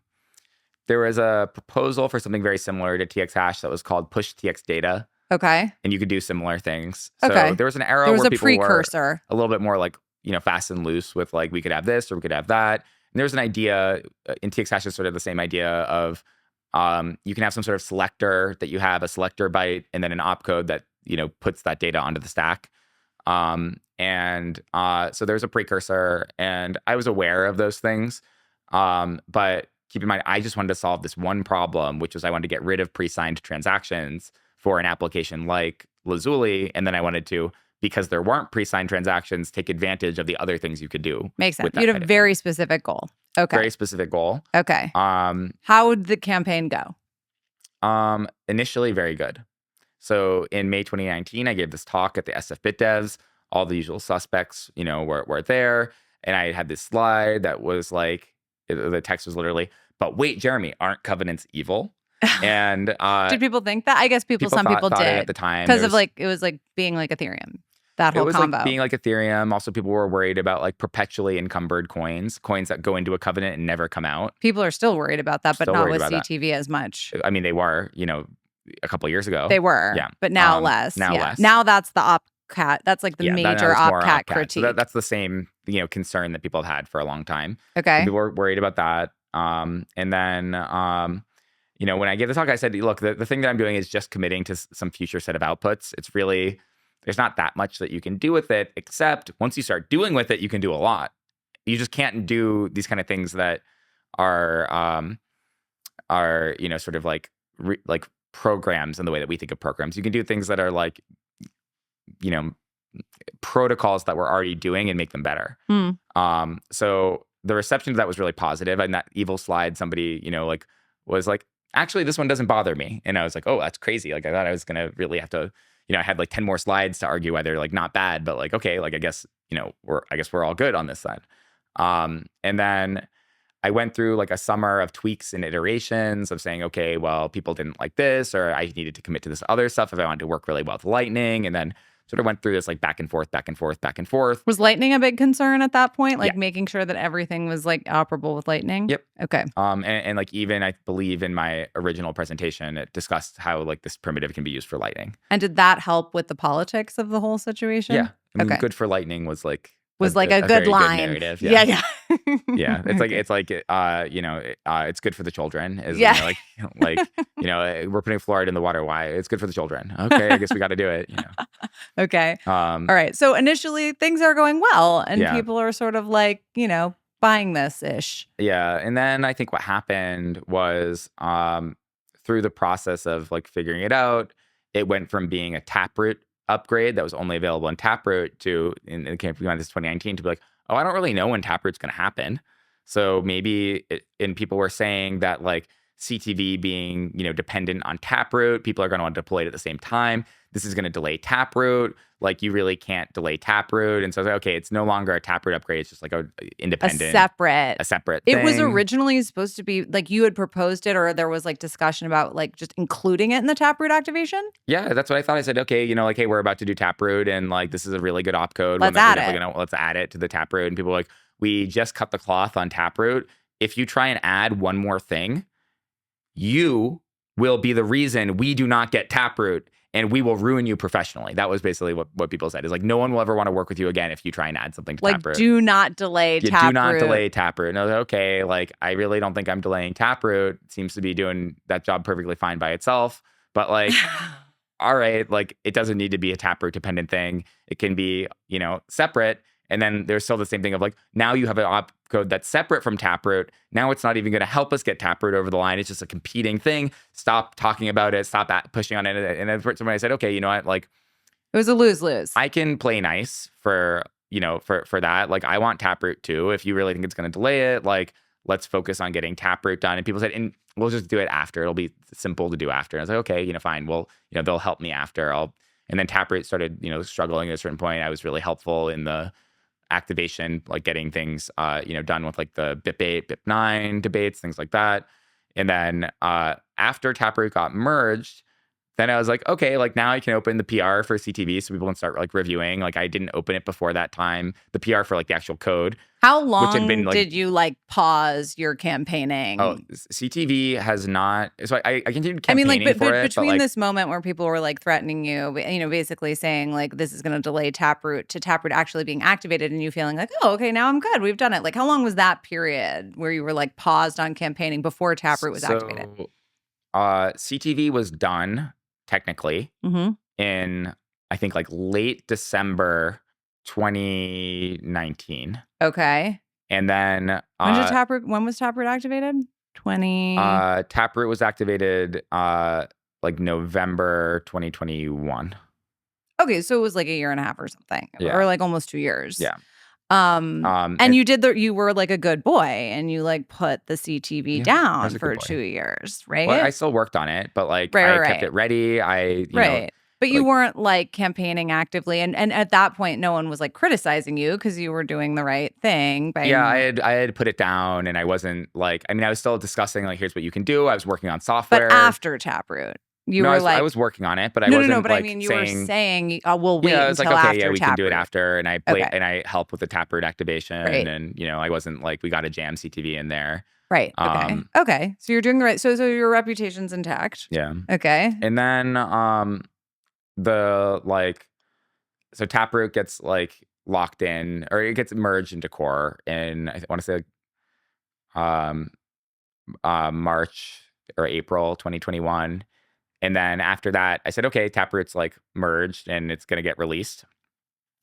there was a proposal for something very similar to TX Hash that was called Push TX Data. Okay. And you could do similar things. Okay. So there was an era where people were a little bit more like, fast and loose with like, we could have this or we could have that. And there was an idea in TX Hash is sort of the same idea of you can have some sort of selector that you have a selector byte and then an opcode that, puts that data onto the stack. So there's a precursor, and I was aware of those things. But keep in mind, I just wanted to solve this one problem, which was I wanted to get rid of pre-signed transactions for an application like Lazuli. And then I wanted to, because there weren't pre-signed transactions, take advantage of the other things you could do. Makes sense. You had a very specific goal. Okay. Very specific goal. Okay. How would the campaign go? Initially, very good. So in May 2019, I gave this talk at the SF BitDevs. All the usual suspects, were there. And I had this slide that was like, the text was literally, but wait, Jeremy, aren't covenants evil? And did people think that? I guess some people did at the time. Because of like, it was like being like Ethereum. That whole combo. Like being like Ethereum. Also, people were worried about like perpetually encumbered coins that go into a covenant and never come out. People are still worried about that, but not with CTV as much. I mean, they were, a couple of years ago. They were. Yeah. But now less. Less. Now that's the Opcat. That's like the major Opcat critique. So that's the same, concern that people have had for a long time. Okay. So people were worried about that. And then, when I gave the talk, I said, look, the thing that I'm doing is just committing to some future set of outputs. It's really, there's not that much that you can do with it, except once you start doing with it, you can do a lot. You just can't do these kind of things that are sort of like programs in the way that we think of programs. You can do things that are like, protocols that we're already doing and make them better. So the reception to that was really positive. And that evil slide, somebody, was like, actually, this one doesn't bother me. And I was like, oh, that's crazy. Like, I thought I was going to really have to, I had like 10 more slides to argue why they're like not bad, but like, okay, like, I guess we're all good on this side. And then I went through like a summer of tweaks and iterations of saying, okay, well, people didn't like this, or I needed to commit to this other stuff if I wanted to work really well with Lightning. And then sort of went through this like back and forth. Was Lightning a big concern at that point? Like making sure that everything was like operable with Lightning? Yep. Okay. And like even I believe in my original presentation, it discussed how like this primitive can be used for Lightning. And did that help with the politics of the whole situation? Yeah. I mean, good for Lightning was like a good line. Good narrative. Yeah. Yeah. It's like it's good for the children. We're putting fluoride in the water. Why? It's good for the children. Okay, I guess we got to do it. Okay. All right. So initially things are going well, and people are sort of like, buying this ish. Yeah. And then I think what happened was through the process of like figuring it out, it went from being a Taproot upgrade that was only available in Taproot to, in the campaign this 2019, to be like, I don't really know when Taproot's going to happen. So maybe, and people were saying that like CTV being, dependent on Taproot. People are going to want to deploy it at the same time. This is going to delay Taproot. Like, you really can't delay Taproot. And so I was like, okay, it's no longer a Taproot upgrade. It's just like a independent, a separate thing. It was originally supposed to be like you had proposed it, or there was like discussion about like just including it in the Taproot activation. Yeah, that's what I thought. I said, okay, like, hey, we're about to do Taproot, and like this is a really good opcode. Let's add it to the Taproot. And people were like, we just cut the cloth on Taproot. If you try and add one more thing, you will be the reason we do not get Taproot, and we will ruin you professionally. That was basically what people said. Is like, no one will ever want to work with you again if you try and add something to Taproot. Do not delay Taproot. Do not delay Taproot. And I was like, okay, like, I really don't think I'm delaying Taproot. It seems to be doing that job perfectly fine by itself. But like, all right, like, it doesn't need to be a Taproot dependent thing. It can be, separate. And then there's still the same thing of like, now you have an opcode that's separate from Taproot. Now it's not even going to help us get Taproot over the line. It's just a competing thing. Stop talking about it. Stop pushing on it. And then when I said, okay, you know what, like, it was a lose-lose. I can play nice for that. Like, I want Taproot too. If you really think it's going to delay it, like, let's focus on getting Taproot done. And people said, and we'll just do it after. It'll be simple to do after. And I was like, okay, fine. Well, they'll help me after. And then Taproot started, struggling at a certain point. I was really helpful in the activation, like getting things, done with like the BIP8, BIP9 debates, things like that. And then after Taproot got merged, then I was like, okay, like now I can open the PR for CTV so people can start like reviewing. Like, I didn't open it before that time, the PR for like the actual code. How long did you like pause your campaigning? Oh, CTV has not. So I continued campaigning for it. Between this moment where people were like threatening you, basically saying like this is going to delay Taproot to Taproot actually being activated, and you feeling like, oh, okay, now I'm good, we've done it. Like, how long was that period where you were like paused on campaigning before Taproot was activated? CTV was done technically in, I think, like late December 2019. Okay. And then when was Taproot activated? Taproot was activated like November 2021. Okay, so it was like a year and a half or something. Yeah. Or like almost 2 years. Yeah. And you were like a good boy, and you like put the CTV down for 2 years, right? Well, I still worked on it, but like I kept it ready. But you weren't like campaigning actively, and at that point, no one was like criticizing you because you were doing the right thing. I had put it down, and I wasn't like, I was still discussing like, here's what you can do. I was working on software. But after Taproot, I was working on it, but I wasn't. But like, I mean, you were saying, we'll wait until like, okay, after we Taproot. can do it after, and I help with the Taproot activation, and I wasn't like, we got to jam CTV in there. Right. Okay. Okay. So you're doing the right. So your reputation's intact. Yeah. Okay. And then so Taproot gets like locked in, or it gets merged into Core in, I want to say March or April 2021. And then after that, I said, okay, Taproot's like merged and it's going to get released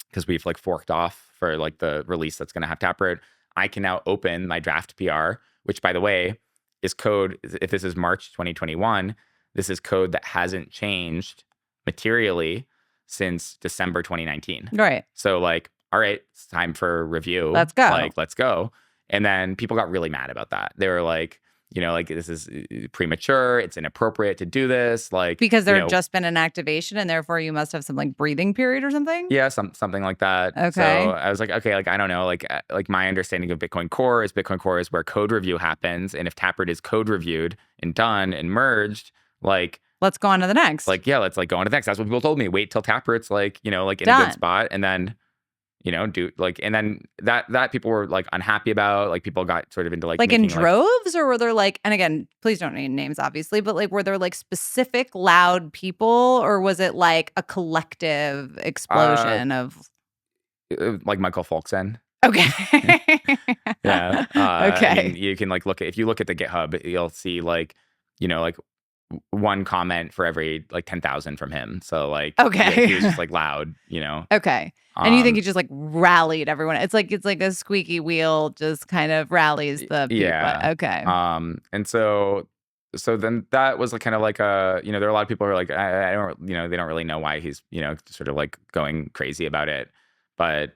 because we've like forked off for like the release that's going to have Taproot. I can now open my draft PR, which, by the way, is code. If this is March 2021, this is code that hasn't changed materially since December 2019. Right. So like, all right, it's time for review. Let's go. Like, let's go. And then people got really mad about that. They were like, like, this is premature. It's inappropriate to do this. Like, because there had just been an activation, and therefore you must have some like breathing period or something. Yeah, something like that. Okay. So I was like, okay, like, I don't know. Like my understanding of Bitcoin Core is where code review happens, and if Taproot is code reviewed and done and merged, like, let's go on to the next. Like, yeah, let's like go on to the next. That's what people told me. Wait till Taproot's like, like in done. a good spot, and then. Do like, and then that people were like unhappy about, like people got sort of into like in droves, or were there like, and again, please don't name names, obviously, but like, were there like specific loud people, or was it like a collective explosion of like Michael Folksen? Okay. Yeah. Okay. I mean, you can like if you look at the GitHub, you'll see like, like one comment for every like 10,000 from him. So like, okay, he was just like loud, Okay. And you think he just like rallied everyone? It's like a squeaky wheel, just kind of rallies the people. Yeah. Okay. And so then that was like kind of like there are a lot of people who are like, I don't, they don't really know why he's, sort of like going crazy about it. But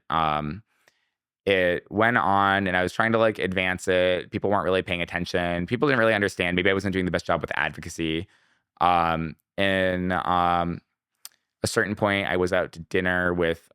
it went on, and I was trying to like advance it. People weren't really paying attention. People didn't really understand. Maybe I wasn't doing the best job with advocacy. And a certain point, I was out to dinner with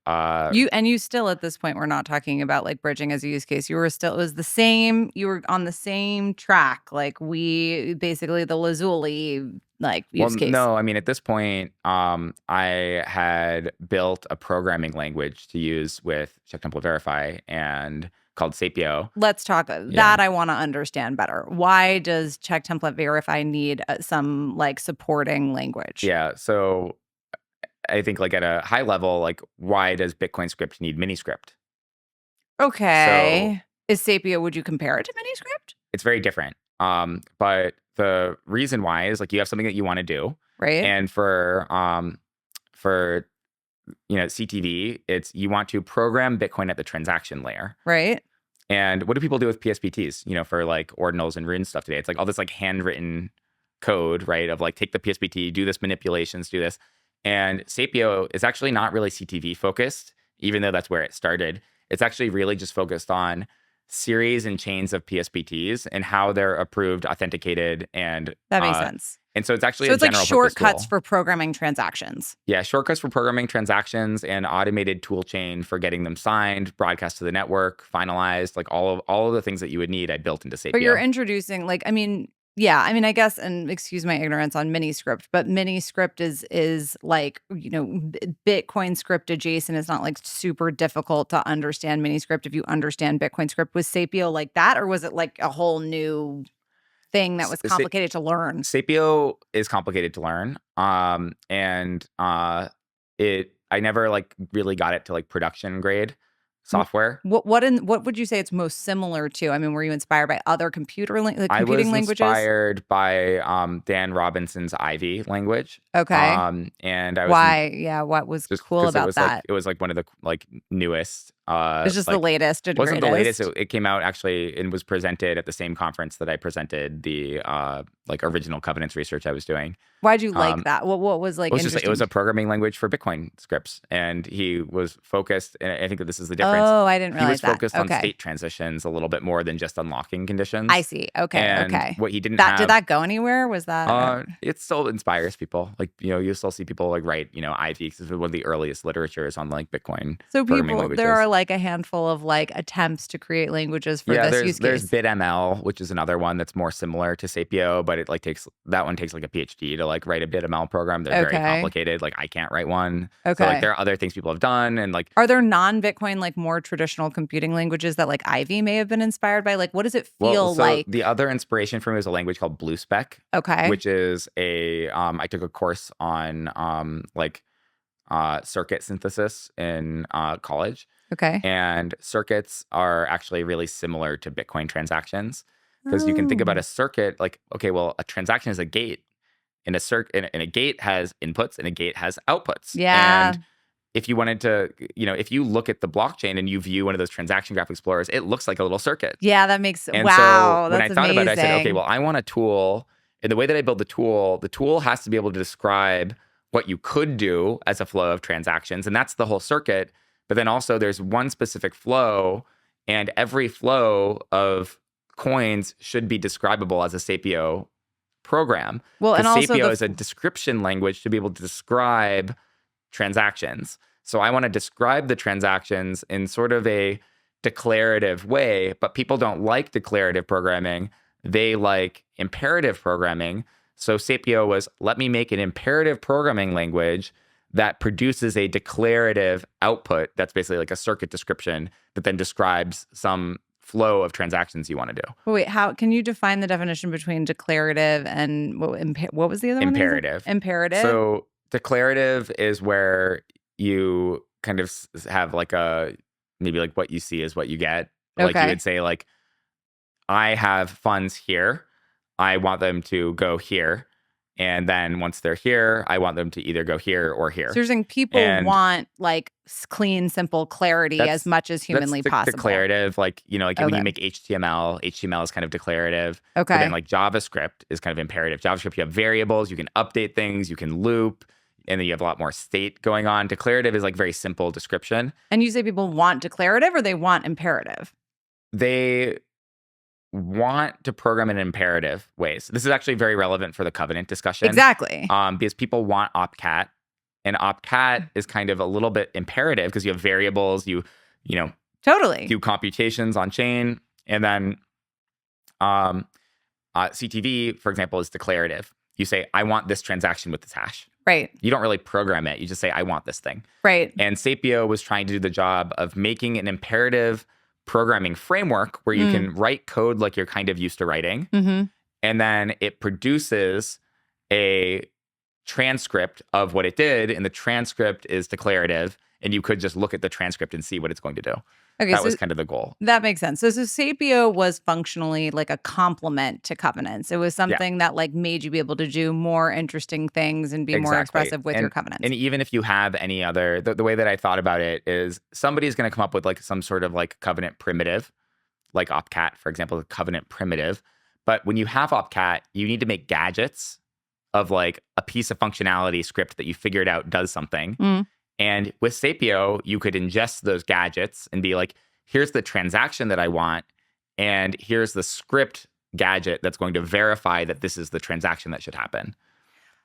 you still at this point we're not talking about like bridging as a use case. You were still, it was the same, you were on the same track, like we basically the Lazuli like use case. No, I mean at this point, I had built a programming language to use with check template verify and called Sapio. Let's talk that. I want to understand better. Why does check template verify need some like supporting language? Yeah, so I think like at a high level, like why does Bitcoin script need miniscript? Okay. So, is Sapio, would you compare it to miniscript? It's very different. But the reason why is like you have something that you want to do. Right. And for CTV, it's you want to program Bitcoin at the transaction layer. Right. And what do people do with PSPTs, for like ordinals and runes stuff today? It's like all this like handwritten code, right? Of like take the PSPT, do this manipulations, do this. And Sapio is actually not really CTV focused, even though that's where it started. It's actually really just focused on series and chains of PSPTs and how they're approved, authenticated, and that makes sense. And so it's actually it's like shortcuts for programming transactions. Yeah, shortcuts for programming transactions and automated tool chain for getting them signed, broadcast to the network, finalized, like all of the things that you would need I built into Sapio. But you're introducing I guess, and excuse my ignorance on miniscript, but miniscript is like, Bitcoin script adjacent. It's not like super difficult to understand miniscript if you understand Bitcoin script. Was Sapio like that, or was it like a whole new thing that was complicated to learn? Sapio is complicated to learn. I never like really got it to like production grade software. What would you say it's most similar to? I mean, were you inspired by other computing languages? I was inspired by Dan Robinson's Ivy language. Okay. And I was what was cool about that? It was like one of the like newest. It's just the latest. It wasn't the latest. It came out actually and was presented at the same conference that I presented the like original Covenants research I was doing. Why'd you like that? What was like interesting? It was a programming language for Bitcoin scripts, and he was focused. And I think that this is the difference. Oh, I didn't realize that. He was focused on state transitions a little bit more than just unlocking conditions. I see. Okay. And what he didn't did that go anywhere? Was that? It still inspires people. Like you still see people like write Ivy, because it's one of the earliest literatures on like Bitcoin. So there are like a handful of like attempts to create languages for this use case. There's BitML, which is another one that's more similar to Sapio, but it like takes like a PhD to like write a BitML program. They're very complicated. Like I can't write one. Okay. So like there are other things people have done, and like are there non-Bitcoin like more traditional computing languages that like Ivy may have been inspired by? Like what does it feel like? The other inspiration for me was a language called BlueSpec. Okay. Which is I took a course on circuit synthesis in college. Okay. And circuits are actually really similar to Bitcoin transactions, because you can think about a circuit like, okay, well, a transaction is a gate, and a gate has inputs and a gate has outputs. Yeah. And if you wanted to, if you look at the blockchain and you view one of those transaction graph explorers, it looks like a little circuit. Yeah, that makes and wow. So when that's I thought amazing. about it, I said, okay, well, I want a tool. And the way that I build the tool has to be able to describe what you could do as a flow of transactions, and that's the whole circuit. But then also there's one specific flow, and every flow of coins should be describable as a Sapio program. Well, and also Sapio is a description language to be able to describe transactions. So I want to describe the transactions in sort of a declarative way, but people don't like declarative programming. They like imperative programming. So Sapio was, let me make an imperative programming language that produces a declarative output that's basically like a circuit description that then describes some flow of transactions you want to do. Wait, how can you define the definition between declarative and what was the other one? Imperative. So declarative is where you kind of have like maybe like what you see is what you get. Like you would say like, I have funds here. I want them to go here. And then once they're here, I want them to either go here or here. So you're saying people want like clean, simple clarity as much as humanly possible. Declarative, like, when you make HTML is kind of declarative. Okay. But then like JavaScript is kind of imperative. JavaScript, you have variables, you can update things, you can loop. then you have a lot more state going on. Declarative is like very simple description. And you say people want declarative or they want imperative? They want to program in imperative ways. This is actually very relevant for the covenant discussion. Exactly. Because people want opcat, and opcat is kind of a little bit imperative because you have variables, you know, totally do computations on chain, and then CTV, for example, is declarative. You say, I want this transaction with this hash. Right. You don't really program it. You just say, I want this thing. Right. And Sapio was trying to do the job of making an imperative programming framework where you can write code like you're kind of used to writing. And then it produces a transcript of what it did. And the transcript is declarative. And you could just look at the transcript and see what it's going to do. Okay, that was kind of the goal. That makes sense. So Sapio was functionally like a complement to covenants. It was something that like made you be able to do more interesting things and be more expressive with your covenants. And even if you have any other, the way that I thought about it is somebody's going to come up with like some sort of like covenant primitive, like opcat, for example, the covenant primitive. But when you have opcat, you need to make gadgets of like a piece of functionality script that you figured out does something. And with Sapio, you could ingest those gadgets and be like, here's the transaction that I want, and here's the script gadget that's going to verify that this is the transaction that should happen.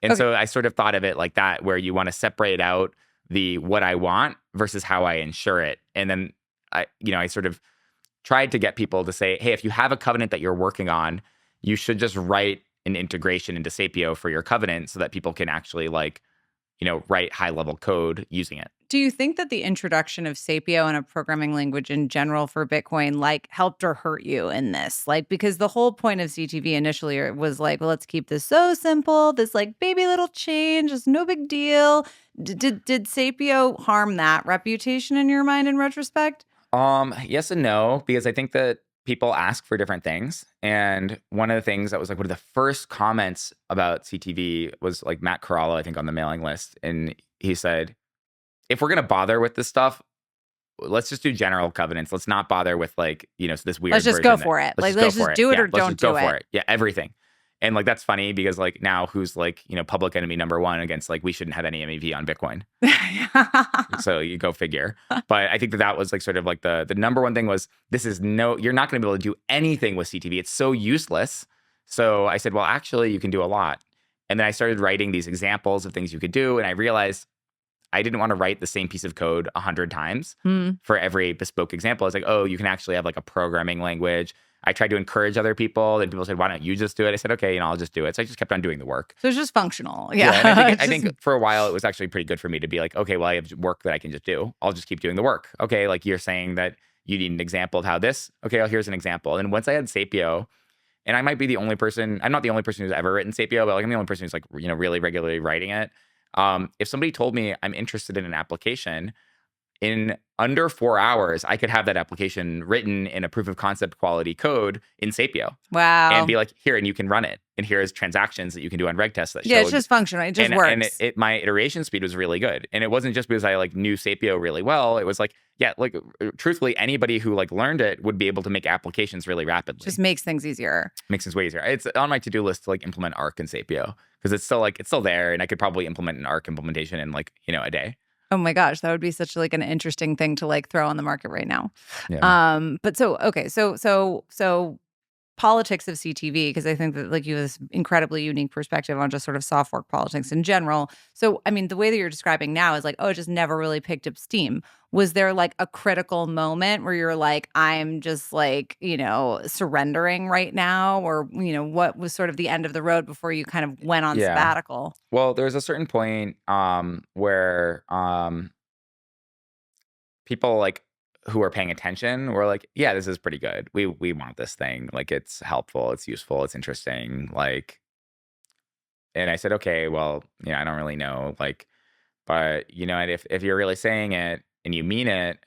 And so I sort of thought of it like that, where you want to separate out the what I want versus how I ensure it. And then I sort of tried to get people to say, hey, if you have a covenant that you're working on, you should just write an integration into Sapio for your covenant so that people can actually like, write high-level code using it. Do you think that the introduction of Sapio and a programming language in general for Bitcoin, like, helped or hurt you in this? Like, because the whole point of CTV initially was like, well, let's keep this so simple, this like baby little change, it's no big deal. Did Sapio harm that reputation in your mind in retrospect? Yes and no, because I think that people ask for different things. And one of the things that was like one of the first comments about CTV was like Matt Corallo, I think, on the mailing list. And he said, if we're going to bother with this stuff, let's just do general covenants. Let's not bother with like, this weird Let's just go for it. Let's just do it or don't do it. Yeah, everything. And like, that's funny because like now who's like, public enemy number one against like, we shouldn't have any MEV on Bitcoin. So you go figure. But I think that was like sort of like the number one thing was you're not going to be able to do anything with CTV. It's so useless. So I said, well, actually you can do a lot. And then I started writing these examples of things you could do. And I realized I didn't want to write the same piece of code 100 times for every bespoke example. I was like, oh, you can actually have like a programming language. I tried to encourage other people. Then people said, why don't you just do it? I said, okay, I'll just do it. So I just kept on doing the work. So it's just functional. Yeah. And I think for a while, it was actually pretty good for me to be like, okay, well, I have work that I can just do. I'll just keep doing the work. Okay, like you're saying that you need an example of how this. Okay, well, here's an example. And once I had Sapio, and I might be the only person, I'm not the only person who's ever written Sapio, but like I'm the only person who's like, really regularly writing it. If somebody told me I'm interested in an application, in under 4 hours, I could have that application written in a proof of concept quality code in Sapio. Wow. And be like, here, and you can run it. And here's transactions that you can do on reg tests that showed. It's just functional. It just works. And my iteration speed was really good. And it wasn't just because I like knew Sapio really well. It was like, like truthfully, anybody who like learned it would be able to make applications really rapidly. Just makes things easier. Makes things way easier. It's on my to-do list to like implement Arc in Sapio because it's still there. And I could probably implement an Arc implementation in like, a day. Oh my gosh, that would be such like an interesting thing to like throw on the market right now. Yeah. But so politics of CTV, because I think that like you have this incredibly unique perspective on just sort of soft fork politics in general. So I mean, the way that you're describing now is like, oh, it just never really picked up steam. Was there like a critical moment where you're like, I'm just like, surrendering right now? Or, what was sort of the end of the road before you kind of went on sabbatical? Well, there's a certain point where people like who are paying attention were like, yeah, this is pretty good. We want this thing. Like it's helpful, it's useful, it's interesting. Like, and I said, okay, well, I don't really know. Like, but and if you're really saying it and you mean it,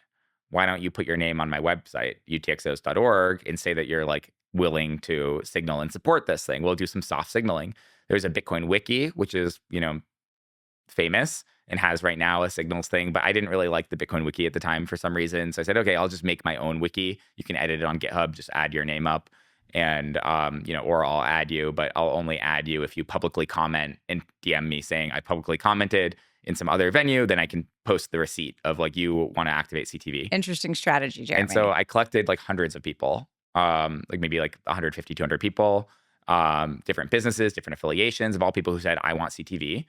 why don't you put your name on my website, utxos.org, and say that you're like willing to signal and support this thing? We'll do some soft signaling. There's a Bitcoin wiki, which is, famous and has right now a signals thing, but I didn't really like the Bitcoin wiki at the time for some reason. So I said, okay, I'll just make my own wiki. You can edit it on GitHub, just add your name up and, or I'll add you, but I'll only add you if you publicly comment and DM me saying I publicly commented in some other venue, then I can post the receipt of like, you want to activate CTV. Interesting strategy, Jeremy. And so I collected like hundreds of people, like maybe like 150, 200 people, different businesses, different affiliations of all people who said, I want CTV.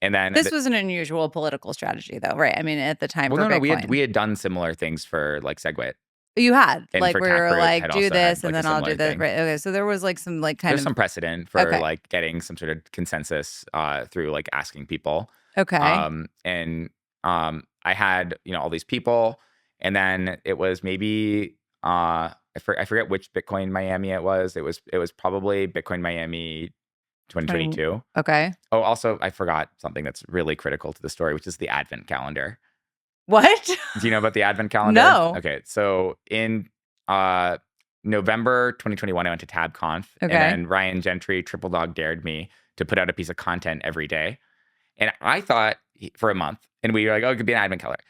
And then this was an unusual political strategy, though, right? I mean, at the time, well, for no, Bitcoin. we had done similar things for like SegWit. You had And like for where you were Taproot like, had do also this, had, and like, then a I'll do similar that. thing. Right? Okay, so there was like some like kind There's of some precedent for Okay. like getting some sort of consensus through like asking people. okay. And I had, you know, all these people, and then it was maybe I forget which Bitcoin Miami it was. It was probably Bitcoin Miami 2022. Okay. Oh, also I forgot something that's really critical to the story, which is the Advent calendar. What? Do you know about the Advent calendar? No. Okay, so in November 2021, I went to TabConf, and Okay. then Ryan Gentry triple dog dared me to put out a piece of content every day. And I thought for a month, and we were like, oh, it could be an Advent calendar.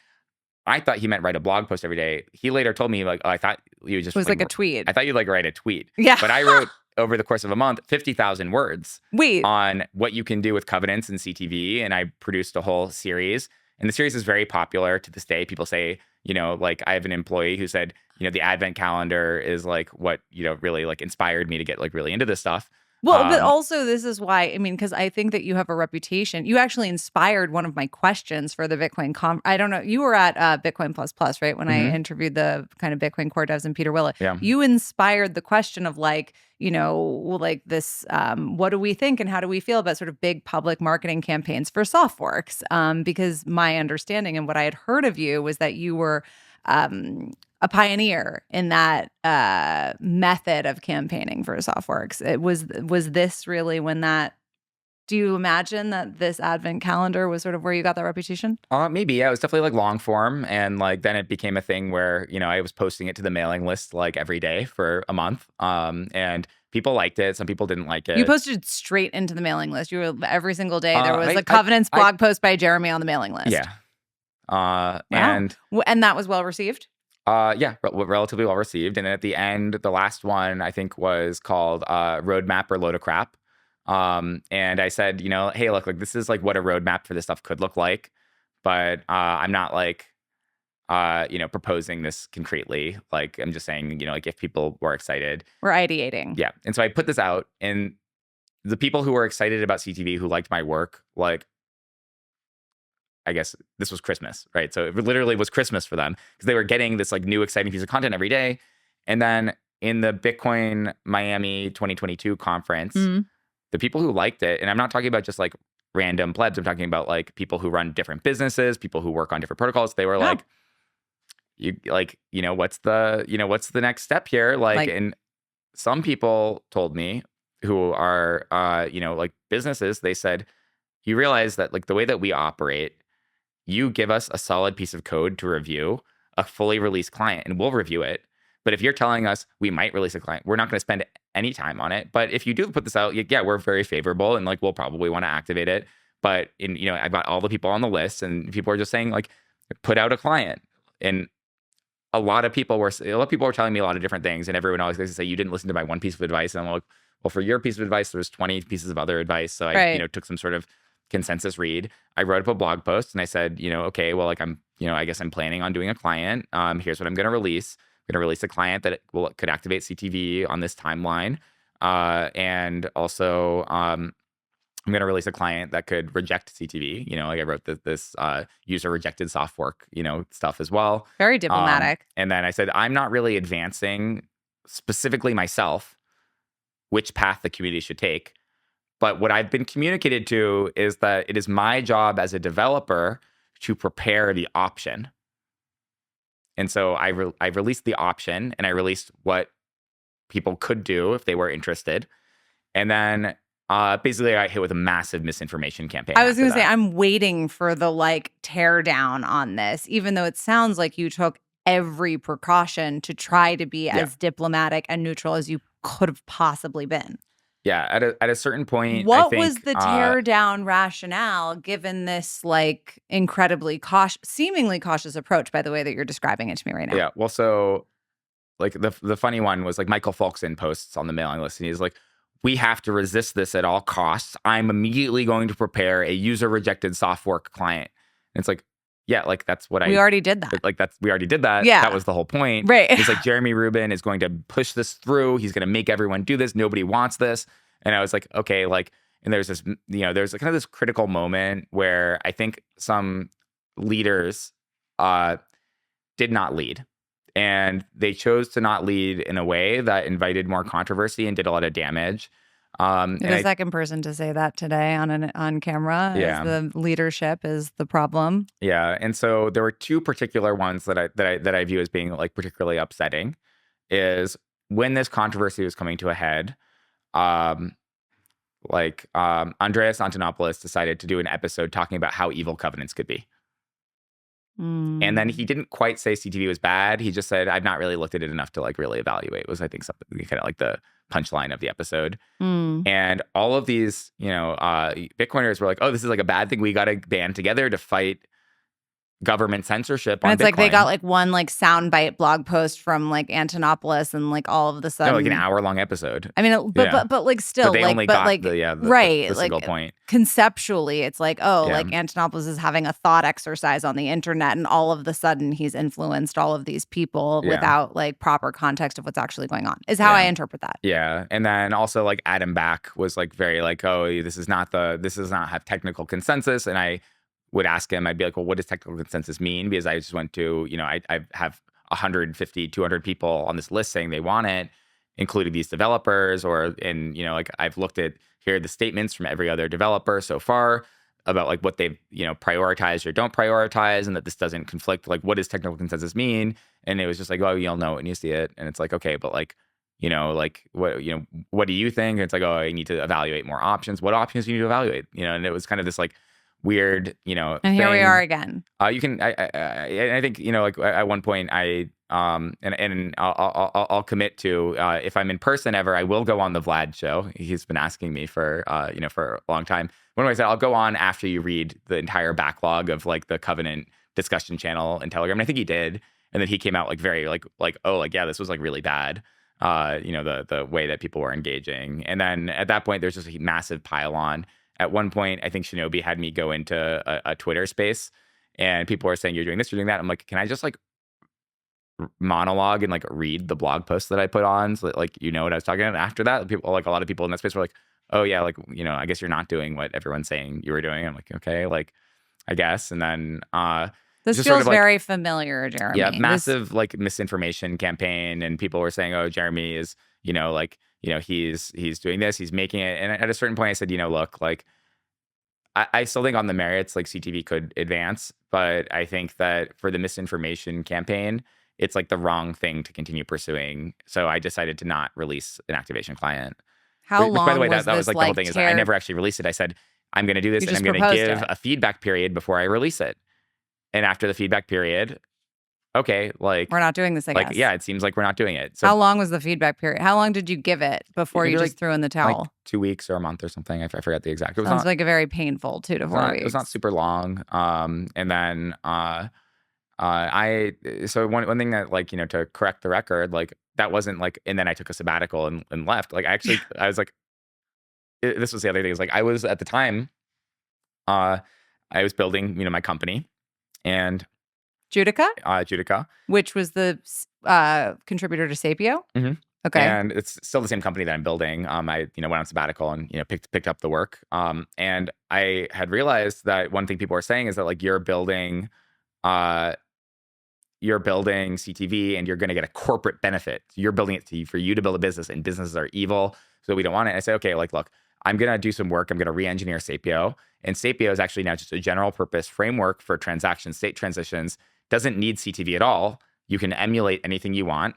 I thought he meant write a blog post every day. He later told me like, oh, I thought you just It was like a tweet. I thought you'd like write a tweet. Yeah. But I wrote over the course of a month 50,000 words Wait. on what you can do with covenants and CTV, and I produced a whole series. And the series is very popular to this day. People say, you know, like I have an employee who said, you know, the Advent calendar is like what, you know, really like inspired me to get like really into this stuff. Well, but also this is why, I mean, because I think that you have a reputation. You actually inspired one of my questions for the Bitcoin I don't know. You were at Bitcoin Plus Plus, right? When I interviewed the kind of Bitcoin core devs and Peter Willett. Yeah. You inspired the question of like, you know, like this, what do we think and how do we feel about sort of big public marketing campaigns for softforks? Because my understanding and what I had heard of you was that you were a pioneer in that method of campaigning for softforks. It was this really when that? Do you imagine that this Advent calendar was sort of where you got that reputation? Maybe, yeah. It was definitely like long form, and like then it became a thing where, you know, I was posting it to the mailing list like every day for a month, and people liked it. Some people didn't like it. You posted straight into the mailing list. You were every single day. There was a Covenants blog post by Jeremy on the mailing list. Yeah. Wow. And that was well received. Yeah, relatively well received. And then at the end, the last one I think was called Roadmap or Load of Crap. And I said, you know, hey, look, like this is like what a roadmap for this stuff could look like, but I'm not like, you know, proposing this concretely. Like I'm just saying, you know, like if people were excited, we're ideating. Yeah, and so I put this out, and the people who were excited about CTV, who liked my work, like, I guess this was Christmas, right? So it literally was Christmas for them because they were getting this like new exciting piece of content every day. And then in the Bitcoin Miami 2022 conference, the people who liked it, and I'm not talking about just like random plebs, I'm talking about like people who run different businesses, people who work on different protocols. They were like, you know, what's the next step here? Like, and some people told me who are, you know, like businesses, they said, you realize that like the way that we operate, you give us a solid piece of code to review a fully released client and we'll review it. But if you're telling us we might release a client, we're not going to spend any time on it. But if you do put this out, yeah, we're very favorable and like we'll probably want to activate it. But you know, I've got all the people on the list and people are just saying like, put out a client. And a lot of people were telling me a lot of different things, and everyone always likes to say, you didn't listen to my one piece of advice. And I'm like, well, for your piece of advice, there's 20 pieces of other advice. So I, you know, took some sort of consensus read. I wrote up a blog post and I said, you know, okay, well, like I'm, you know, I guess I'm planning on doing a client. Here's what I'm going to release. I'm going to release a client that could activate CTV on this timeline. And also, I'm going to release a client that could reject CTV. You know, like I wrote this user rejected soft fork, you know, stuff as well. Very diplomatic. And then I said, I'm not really advancing specifically myself which path the community should take. But what I've been communicated to is that it is my job as a developer to prepare the option. And so I released the option, and I released what people could do if they were interested. And then basically I hit with a massive misinformation campaign. I was going to say, I'm waiting for the like tear down on this, even though it sounds like you took every precaution to try to be as diplomatic and neutral as you could have possibly been. Yeah, at a certain point, what I think, was the tear down rationale given this like incredibly seemingly cautious approach, by the way that you're describing it to me right now? Yeah, well, so like the funny one was like Michael Folkson posts on the mailing list, and he's like, we have to resist this at all costs. I'm immediately going to prepare a user-rejected soft fork client. And it's like, yeah, like that's what we already did that. Like we already did that. Yeah. That was the whole point. Right. It's like Jeremy Rubin is going to push this through. He's going to make everyone do this. Nobody wants this. And I was like, okay, like, and there's this, there's kind of this critical moment where I think some leaders did not lead. And they chose to not lead in a way that invited more controversy and did a lot of damage. You're the second person to say that today on camera. Yeah, the leadership is the problem. Yeah, and so there were two particular ones that I view as being like particularly upsetting. Is when this controversy was coming to a head, Andreas Antonopoulos decided to do an episode talking about how evil covenants could be. And then he didn't quite say CTV was bad. He just said, I've not really looked at it enough to like really evaluate, was I think something kind of like the punchline of the episode. And all of these, Bitcoiners were like, oh, this is like a bad thing. We got to band together to fight government censorship on it's Bitcoin. Like they got like one like soundbite blog post from like Antonopoulos and like all of the sudden like an hour-long episode. I mean, but like still, but they like, only but got like, the single point. Conceptually, it's like, like Antonopoulos is having a thought exercise on the internet, and all of the sudden he's influenced all of these people without like proper context of what's actually going on. Is how I interpret that. Yeah, and then also like Adam Back was like very like, oh, this does not have technical consensus, and I would ask him, I'd be like, well, what does technical consensus mean? Because I just went to, I have 150, 200 people on this list saying they want it, including these developers, like I've looked at, here are the statements from every other developer so far about like what they've, prioritized or don't prioritize, and that this doesn't conflict. Like, what does technical consensus mean? And it was just like, oh, you'll know it when you see it. And it's like, okay, but like, what do you think? And it's like, oh, I need to evaluate more options. What options do you need to evaluate? And it was kind of this like weird, and here thing. We are again. You can, I think, like at one point and I'll commit to, if I'm in person ever, I will go on the Vlad show. He's been asking me for a long time. One way I said, I'll go on after you read the entire backlog of like the Covenant discussion channel in Telegram. And I think he did. And then he came out like very like, oh, like, yeah, this was like really bad. The way that people were engaging. And then at that point, there's just a massive pile on. At one point, I think Shinobi had me go into a Twitter space, and people were saying, you're doing this, you're doing that. I'm like, can I just like monologue and like read the blog post that I put on? So that, like, what I was talking about. And after that, people, like a lot of people in that space were like, oh yeah, like, I guess you're not doing what everyone's saying you were doing. I'm like, okay, like, I guess. And then this feels sort of very familiar, Jeremy. Yeah, massive like misinformation campaign, and people were saying, oh, Jeremy is, he's doing this, he's making it. And at a certain point I said, look, like I still think on the merits, like CTV could advance, but I think that for the misinformation campaign, it's like the wrong thing to continue pursuing. So I decided to not release an activation client. How long? By the way, that was like the whole thing is I never actually released it. I said, I'm going to do this, and I'm going to give a feedback period before I release it. And after the feedback period, okay, like we're not doing this, I guess. Yeah, it seems like we're not doing it. So how long was the feedback period? How long did you give it before you just threw in the towel? Like 2 weeks or a month or something. I forgot the exact. It was Sounds like a very painful 2 to 4 weeks. It was not super long. And then so one thing that like, to correct the record, like that wasn't like, and then I took a sabbatical and left. Like I was like, this was the other thing, is like I was at the time, I was building, my company, and Judica, which was the contributor to Sapio. Mm-hmm. Okay, and it's still the same company that I'm building. I went on sabbatical and picked up the work. And I had realized that one thing people were saying is that like you're building CTV and you're going to get a corporate benefit. You're building it for you to build a business, and businesses are evil, so we don't want it. And I say, okay, like look, I'm going to do some work. I'm going to re-engineer Sapio, and Sapio is actually now just a general purpose framework for transaction state transitions. Doesn't need CTV at all. You can emulate anything you want,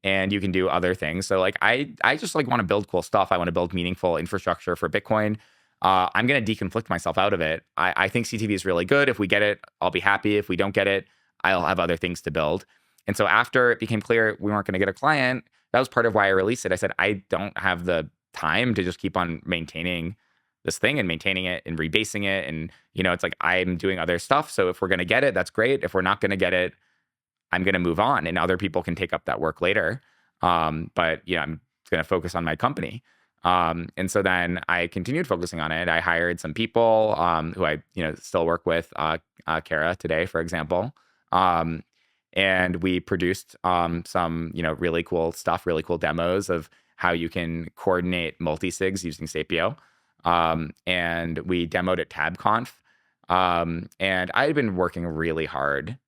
and you can do other things. So like I just like want to build cool stuff. I want to build meaningful infrastructure for Bitcoin. I'm going to deconflict myself out of it. I think CTV is really good. If we get it, I'll be happy. If we don't get it, I'll have other things to build. And so after it became clear we weren't going to get a client, that was part of why I released it. I said, I don't have the time to just keep on maintaining this thing and maintaining it and rebasing it. And, it's like I'm doing other stuff. So if we're going to get it, that's great. If we're not going to get it, I'm going to move on, and other people can take up that work later. But I'm going to focus on my company. And so then I continued focusing on it. I hired some people who I still work with, Kara today, for example. And we produced some really cool stuff, really cool demos of how you can coordinate multi-sigs using Sapio. And we demoed at TabConf. And I had been working really hard.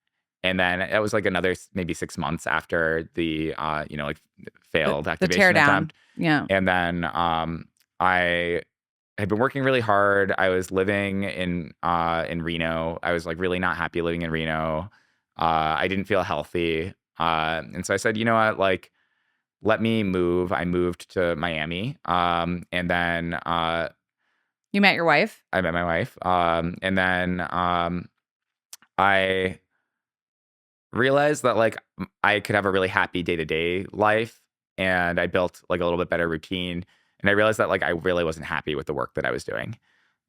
And then it was like another maybe 6 months after the failed The activation teardown. attempt. Yeah. And then I had been working really hard. I was living in Reno. I was like really not happy living in Reno. I didn't feel healthy. And so I said, you know what, like, let me move. I moved to Miami. And then You met your wife? I met my wife. And then I realized that like I could have a really happy day-to-day life, and I built like a little bit better routine. And I realized that like I really wasn't happy with the work that I was doing.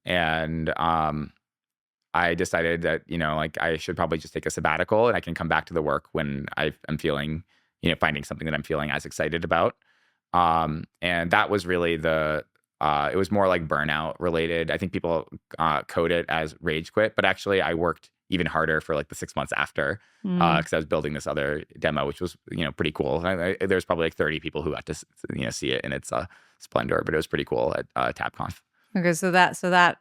And I decided that, like I should probably just take a sabbatical and I can come back to the work when I'm feeling, finding something that I'm feeling as excited about. And that was really it was more like burnout related. I think people code it as rage quit, but actually I worked even harder for like the 6 months after because I was building this other demo, which was, pretty cool. There's probably like 30 people who got to, see it in its splendor, but it was pretty cool at TabConf. Okay, so that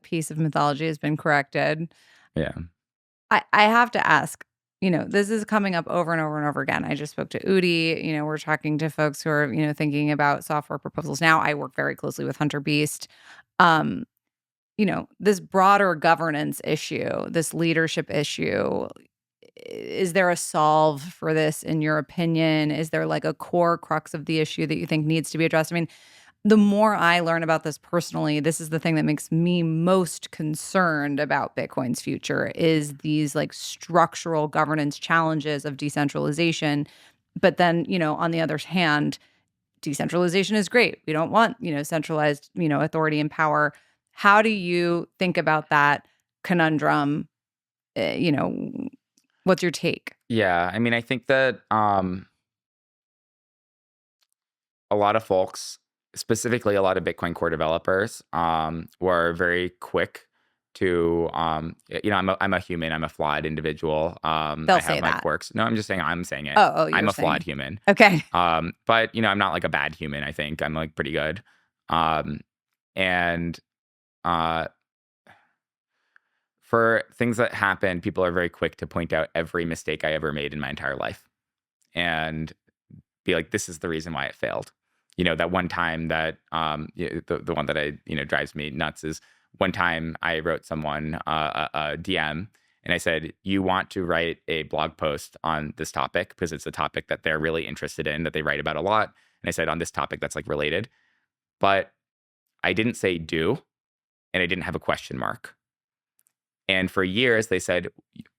piece of mythology has been corrected. Yeah. I have to ask, this is coming up over and over and over again. I just spoke to Udi. We're talking to folks who are, thinking about software proposals now. I work very closely with Hunter Beast. This broader governance issue, this leadership issue, is there a solve for this in your opinion? Is there like a core crux of the issue that you think needs to be addressed? I mean, the more I learn about this personally, this is the thing that makes me most concerned about Bitcoin's future is these like structural governance challenges of decentralization. But then, on the other hand, decentralization is great. We don't want, centralized, authority and power. How do you think about that conundrum? What's your take? Yeah. I mean, I think that a lot of folks, specifically a lot of Bitcoin core developers, were very quick to, I'm a human. I'm a flawed individual. They'll I say have my that. quirks. No, I'm saying it. Oh, I'm you're a flawed saying. human. Okay. But I'm not like a bad human. I think I'm like pretty good. And for things that happen, people are very quick to point out every mistake I ever made in my entire life and be like, this is the reason why it failed. That one time that the one that I drives me nuts is one time I wrote someone a DM and I said, you want to write a blog post on this topic because it's a topic that they're really interested in, that they write about a lot. And I said, on this topic that's like related, but I didn't say do, and I didn't have a question mark. And for years they said,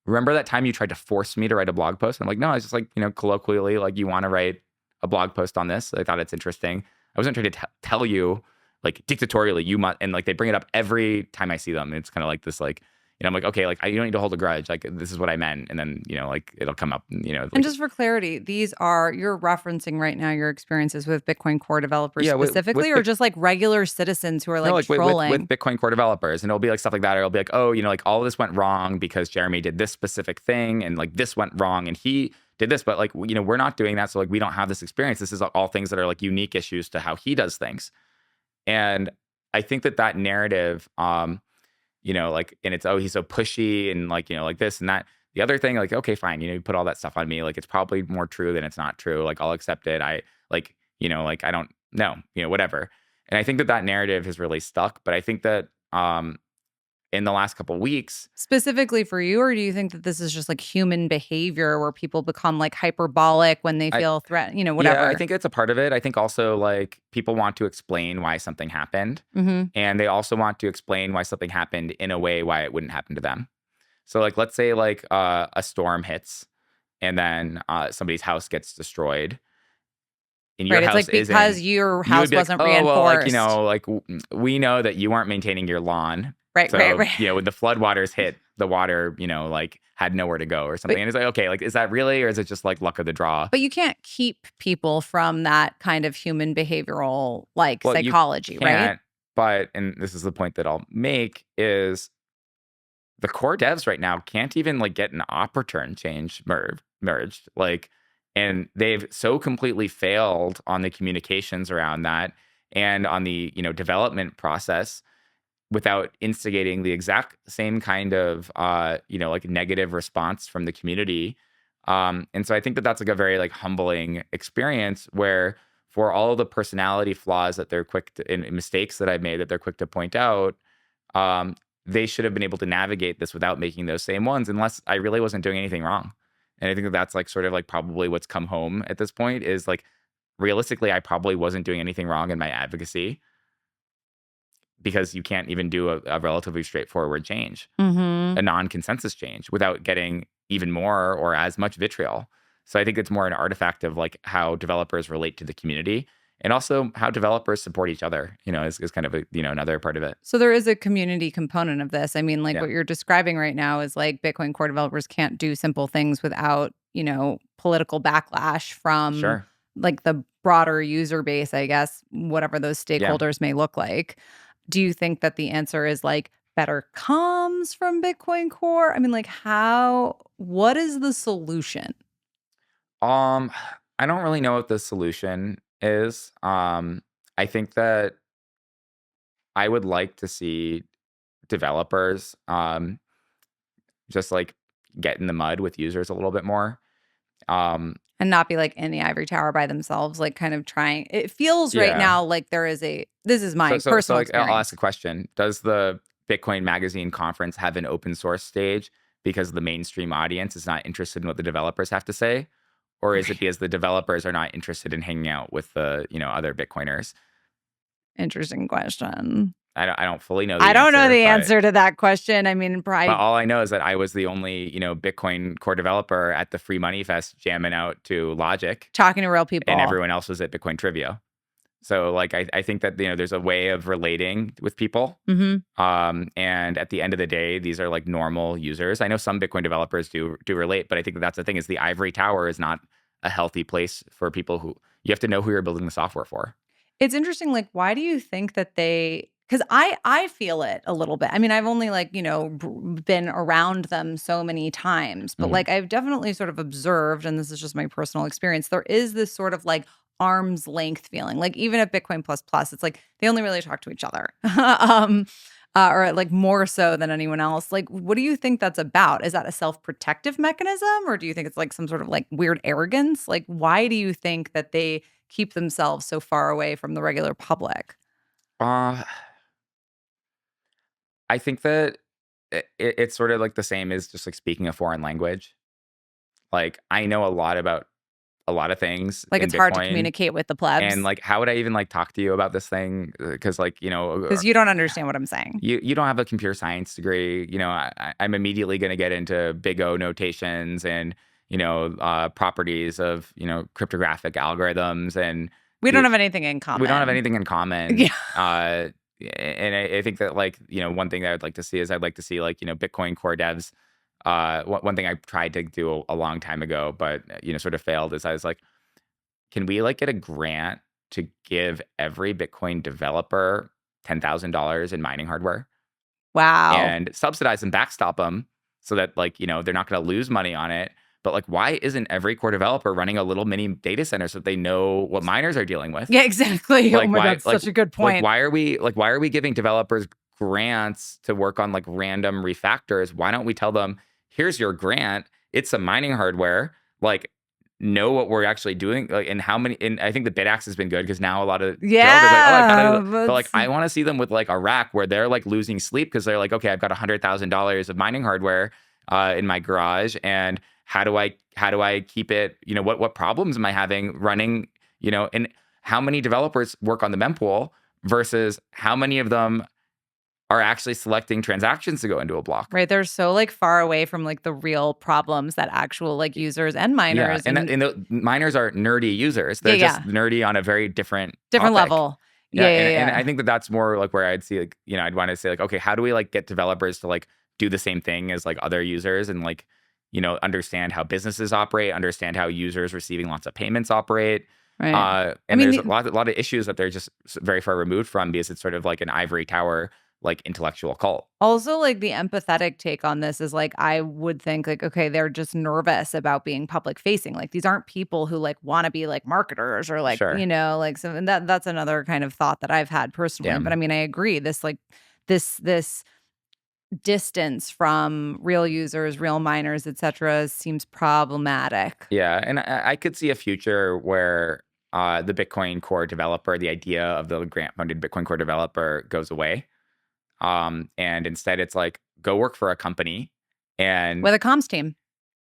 remember that time you tried to force me to write a blog post? I'm like, no, it's just like, colloquially, like, you want to write a blog post on this. I thought it's interesting. I wasn't trying to tell you like dictatorially, you must, and like they bring it up every time I see them. It's kind of like this, like, I'm like, okay, like you don't need to hold a grudge. Like, this is what I meant. And then, like it'll come up, like, and just for clarity, you're referencing right now your experiences with Bitcoin core developers specifically, or just like regular citizens who are like trolling? With Bitcoin core developers. And it'll be like stuff like that. Or it'll be like, oh, like all of this went wrong because Jeremy did this specific thing. And like this went wrong and he did this, but like, we're not doing that. So like, we don't have this experience. This is all things that are like unique issues to how he does things. And I think that narrative, like, and it's, oh, he's so pushy and like, like this and that. The other thing, like, okay, fine, you put all that stuff on me. Like, it's probably more true than it's not true. Like, I'll accept it. I like, like, I don't know, whatever. And I think that narrative has really stuck. But I think that in the last couple of weeks, specifically for you, or do you think that this is just like human behavior where people become like hyperbolic when they feel threatened, whatever? Yeah, I think it's a part of it. I think also like people want to explain why something happened. And they also want to explain why something happened in a way why it wouldn't happen to them. So like, let's say like a storm hits and then somebody's house gets destroyed. And your house it's like because your house wasn't reinforced. Well, like, we know that you aren't maintaining your lawn. Right. When the floodwaters hit, the water, like had nowhere to go or something. And it's like, okay, like, is that really, or is it just like luck of the draw? But you can't keep people from that kind of human behavioral psychology, you right? can't, but, and this is the point that I'll make, is the core devs right now can't even like get an op return change merged. Like, and they've so completely failed on the communications around that and on the, development process without instigating the exact same kind of, like negative response from the community. And so I think that that's like a very like humbling experience where for all of the personality flaws that they're quick to, and mistakes that I've made that they're quick to point out, they should have been able to navigate this without making those same ones unless I really wasn't doing anything wrong. And I think that that's like sort of like probably what's come home at this point is like, realistically, I probably wasn't doing anything wrong in my advocacy because you can't even do a relatively straightforward change, a non-consensus change without getting even more or as much vitriol. So I think it's more an artifact of like how developers relate to the community. And also how developers support each other, is kind of another part of it. So there is a community component of this. I mean, like Yeah. what you're describing right now is like Bitcoin core developers can't do simple things without, political backlash from like the broader user base, I guess, whatever those stakeholders may look like. Do you think that the answer is like better comms from Bitcoin core? I mean, like what is the solution? I don't really know what the solution is. I think that I would like to see developers just like get in the mud with users a little bit more. And not be like in the ivory tower by themselves, like kind of trying. It feels right now like there is this is my personal experience. I'll ask a question. Does the Bitcoin Magazine conference have an open source stage because the mainstream audience is not interested in what the developers have to say? Or is it because the developers are not interested in hanging out with the, other Bitcoiners? Interesting question. I don't fully know I don't know the answer to that question. I mean, but all I know is that I was the only, Bitcoin core developer at the Free Money Fest jamming out to Logic. Talking to real people. And everyone else was at Bitcoin Trivia. So, like, I think that, there's a way of relating with people. And at the end of the day, these are like normal users. I know some Bitcoin developers do relate, but I think that that's the thing is the ivory tower is not a healthy place for people who you have to know who you're building the software for. It's interesting. Like, why do you think that because I feel it a little bit. I mean, I've only been around them so many times, but like I've definitely sort of observed, and this is just my personal experience, there is this sort of like arm's length feeling. Like even at Bitcoin Plus, it's like they only really talk to each other. Or like more so than anyone else. Like, what do you think that's about? Is that a self-protective mechanism? Or do you think it's like some sort of like weird arrogance? Like, why do you think that they keep themselves so far away from the regular public? I think that it's sort of like the same as just like speaking a foreign language. Like I know a lot about a lot of things. Like it's hard to communicate with the plebs. And like, how would I even like talk to you about this thing? Because like, because you don't understand what I'm saying. You don't have a computer science degree. I'm immediately going to get into big O notations and, properties of, cryptographic algorithms. And we don't have anything in common. We don't have anything in common. Yeah. And I think that like, one thing that I would like to see is I'd like to see like, Bitcoin core devs. One thing I tried to do a long time ago, but sort of failed is I was like, can we like get a grant to give every Bitcoin developer $10,000 in mining hardware? Wow. And subsidize and backstop them so that like, they're not going to lose money on it. But like, why isn't every core developer running a little mini data center so that they know what miners are dealing with? Yeah, exactly. Like, oh my God, such a good point. Like, why are we giving developers grants to work on like random refactors? Why don't we tell them, here's your grant, it's some mining hardware, like know what we're actually doing, like, and how many, and I think the BitAxe has been good because now a lot of developers but like I want to see them with like a rack where they're like losing sleep because they're like, okay, I've got $100,000 of mining hardware in my garage, and how do I keep it, what problems am I having running, and how many developers work on the mempool versus how many of them are actually selecting transactions to go into a block. Right. They're so like far away from like the real problems that actual like users and miners. Yeah. And the miners are nerdy users. They're just nerdy on a very different level. Yeah. And I think that that's more like where I'd see like, I'd want to say like, okay, how do we like get developers to like do the same thing as like other users and like, you know, understand how businesses operate, understand how users receiving lots of payments operate. Right. And there's a lot of issues that they're just very far removed from because it's sort of like an ivory tower, like intellectual cult. Also, like the empathetic take on this is like, I would think like, okay, they're just nervous about being public facing. Like these aren't people who like want to be like marketers or like, Sure. you know, like so and that's another kind of thought that I've had personally. Yeah. But I mean, I agree. This like this distance from real users, real miners, etc., seems problematic. Yeah. And I could see a future where the Bitcoin core developer, the idea of the grant funded Bitcoin core developer goes away. And instead it's like, go work for a company and With a comms team.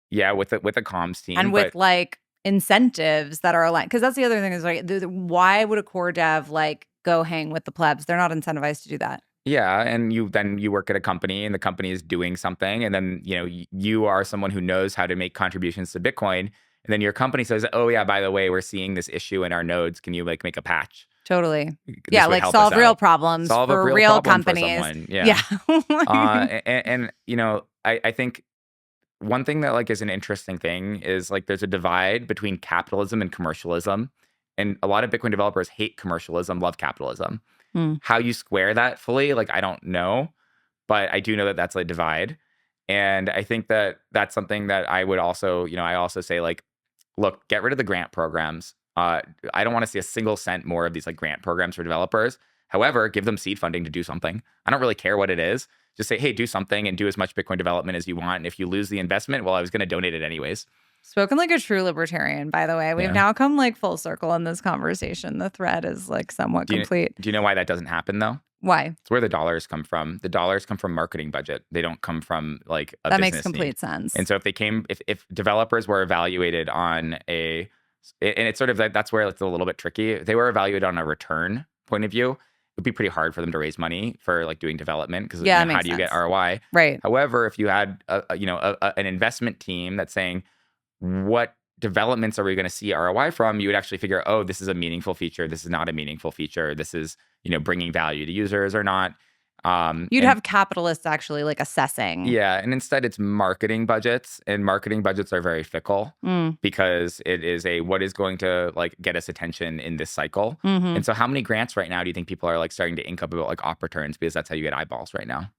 Yeah, with a comms team. And with like incentives that are aligned. Because that's the other thing is like, why would a core dev like go hang with the plebs? They're not incentivized to do that. Yeah, and you work at a company and the company is doing something, and then you know you are someone who knows how to make contributions to Bitcoin, and then your company says, "Oh yeah, by the way, we're seeing this issue in our nodes. Can you like make a patch?" Totally. This Yeah, would like help solve us real out. problems Solve a for real real problem for companies. someone. Yeah. Yeah. And you know, I think one thing that like is an interesting thing is like there's a divide between capitalism and commercialism, and a lot of Bitcoin developers hate commercialism, love capitalism. How you square that fully, like I don't know, but I do know that that's a divide. And I think that that's something that I would also, you know, I also say like, look, get rid of the grant programs. I don't want to see a single cent more of these like grant programs for developers. However, give them seed funding to do something. I don't really care what it is. Just say, hey, do something and do as much Bitcoin development as you want. And if you lose the investment, well, I was going to donate it anyways. Spoken like a true libertarian, by the way. We've now come like full circle in this conversation. The thread is like somewhat complete. Do you know why that doesn't happen though? Why? It's where the dollars come from. The dollars come from marketing budget. They don't come from like a that business makes complete need. sense. And so if developers were evaluated on and it's sort of that's where it's a little bit tricky. If they were evaluated on a return point of view, it would be pretty hard for them to raise money for like doing development because how do you get ROI? Right. However, if you had an investment team that's saying what developments are we going to see ROI from, you would actually figure, oh, this is a meaningful feature. This is not a meaningful feature. This is, you know, bringing value to users or not. You'd have capitalists actually like assessing. Yeah. And instead it's marketing budgets, and marketing budgets are very fickle because it is what is going to like get us attention in this cycle. And so how many grants right now do you think people are like starting to ink up about like op returns because that's how you get eyeballs right now?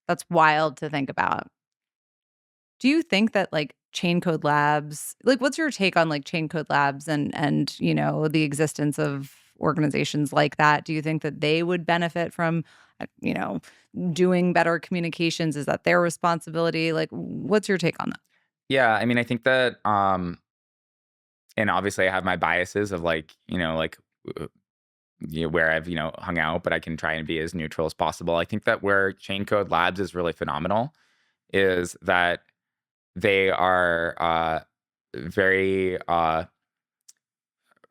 That's wild to think about. Do you think that like Chaincode Labs, like what's your take on like Chaincode Labs and you know the existence of organizations like that? Do you think that they would benefit from you know doing better communications? Is that their responsibility? Like what's your take on that? Yeah, I mean I think that and obviously I have my biases of like, you know, like where I've, you know, hung out, but I can try and be as neutral as possible. I think that where Chaincode Labs is really phenomenal is that they are very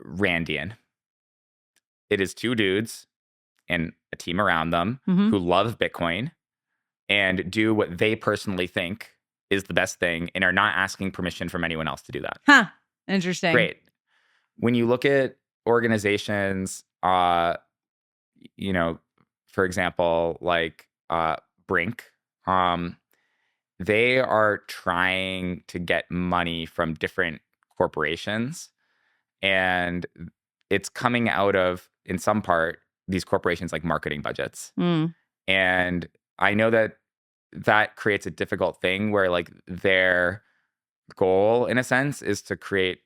Randian. It is two dudes and a team around them who love Bitcoin and do what they personally think is the best thing and are not asking permission from anyone else to do that. Huh. Interesting. Great. When you look at organizations, you know, for example, like Brink, they are trying to get money from different corporations, and it's coming out of, in some part, these corporations like marketing budgets. And I know that creates a difficult thing where like their goal, in a sense, is to create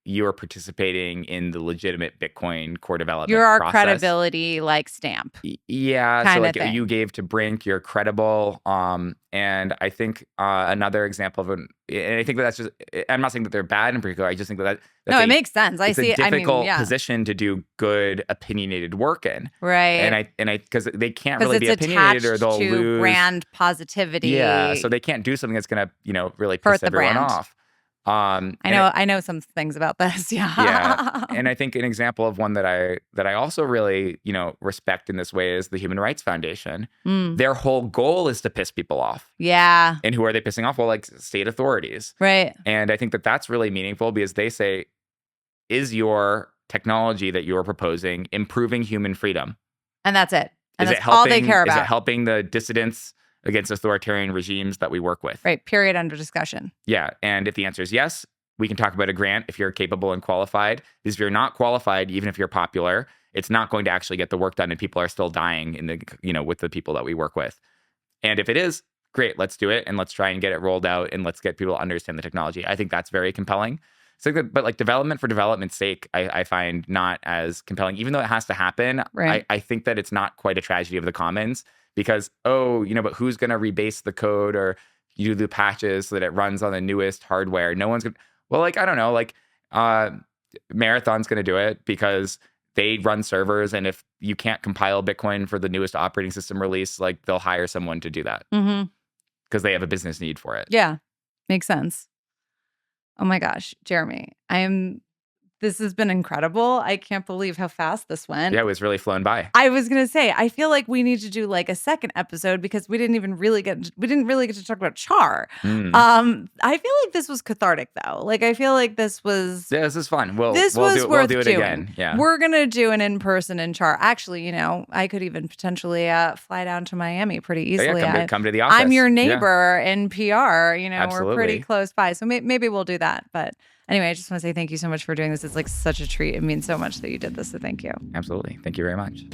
you're participating in the legitimate Bitcoin core development You're our process. Credibility like stamp. Yeah. So like you gave to Brink, you're credible. And I think another example of and I think that's just, I'm not saying that they're bad in particular. I just think that it makes sense. It's a difficult position to do good opinionated work in. Right. And I because they can't really be opinionated or they'll lose brand positivity. Yeah. So they can't do something that's going to, you know, really piss everyone off. I know some things about this. Yeah. Yeah. And I think an example of one that I also really, you know, respect in this way is the Human Rights Foundation. Their whole goal is to piss people off. Yeah. And who are they pissing off? Well, like state authorities. Right. And I think that that's really meaningful because they say, is your technology that you're proposing improving human freedom? And that's it. And is that's all they care about. Is it helping the dissidents against authoritarian regimes that we work with. Right. Period. Under discussion. Yeah. And if the answer is yes, we can talk about a grant if you're capable and qualified. Because if you're not qualified, even if you're popular, it's not going to actually get the work done, and people are still dying in the, with the people that we work with. And if it is, great, let's do it, and let's try and get it rolled out, and let's get people to understand the technology. I think that's very compelling. So, but like development for development's sake, I find not as compelling, even though it has to happen. Right. I think that it's not quite a tragedy of the commons because, but who's going to rebase the code or you do the patches so that it runs on the newest hardware? No one's going to, well, like, I don't know, like Marathon's going to do it because they run servers. And if you can't compile Bitcoin for the newest operating system release, like they'll hire someone to do that because they have a business need for it. Yeah, makes sense. Oh my gosh, Jeremy, this has been incredible. I can't believe how fast this went. Yeah, it was really flown by. I was going to say, I feel like we need to do like a second episode because we didn't really get to talk about char. I feel like this was cathartic though. Like I feel like this was this is fun. We'll worth do it doing. Again. Yeah. We're going to do an in-person in char. Actually, I could even potentially fly down to Miami pretty easily. Yeah, come to the office. I'm your neighbor in PR, Absolutely. We're pretty close by. So maybe we'll do that. But anyway, I just want to say thank you so much for doing this. It's like such a treat. It means so much that you did this. So thank you. Absolutely. Thank you very much.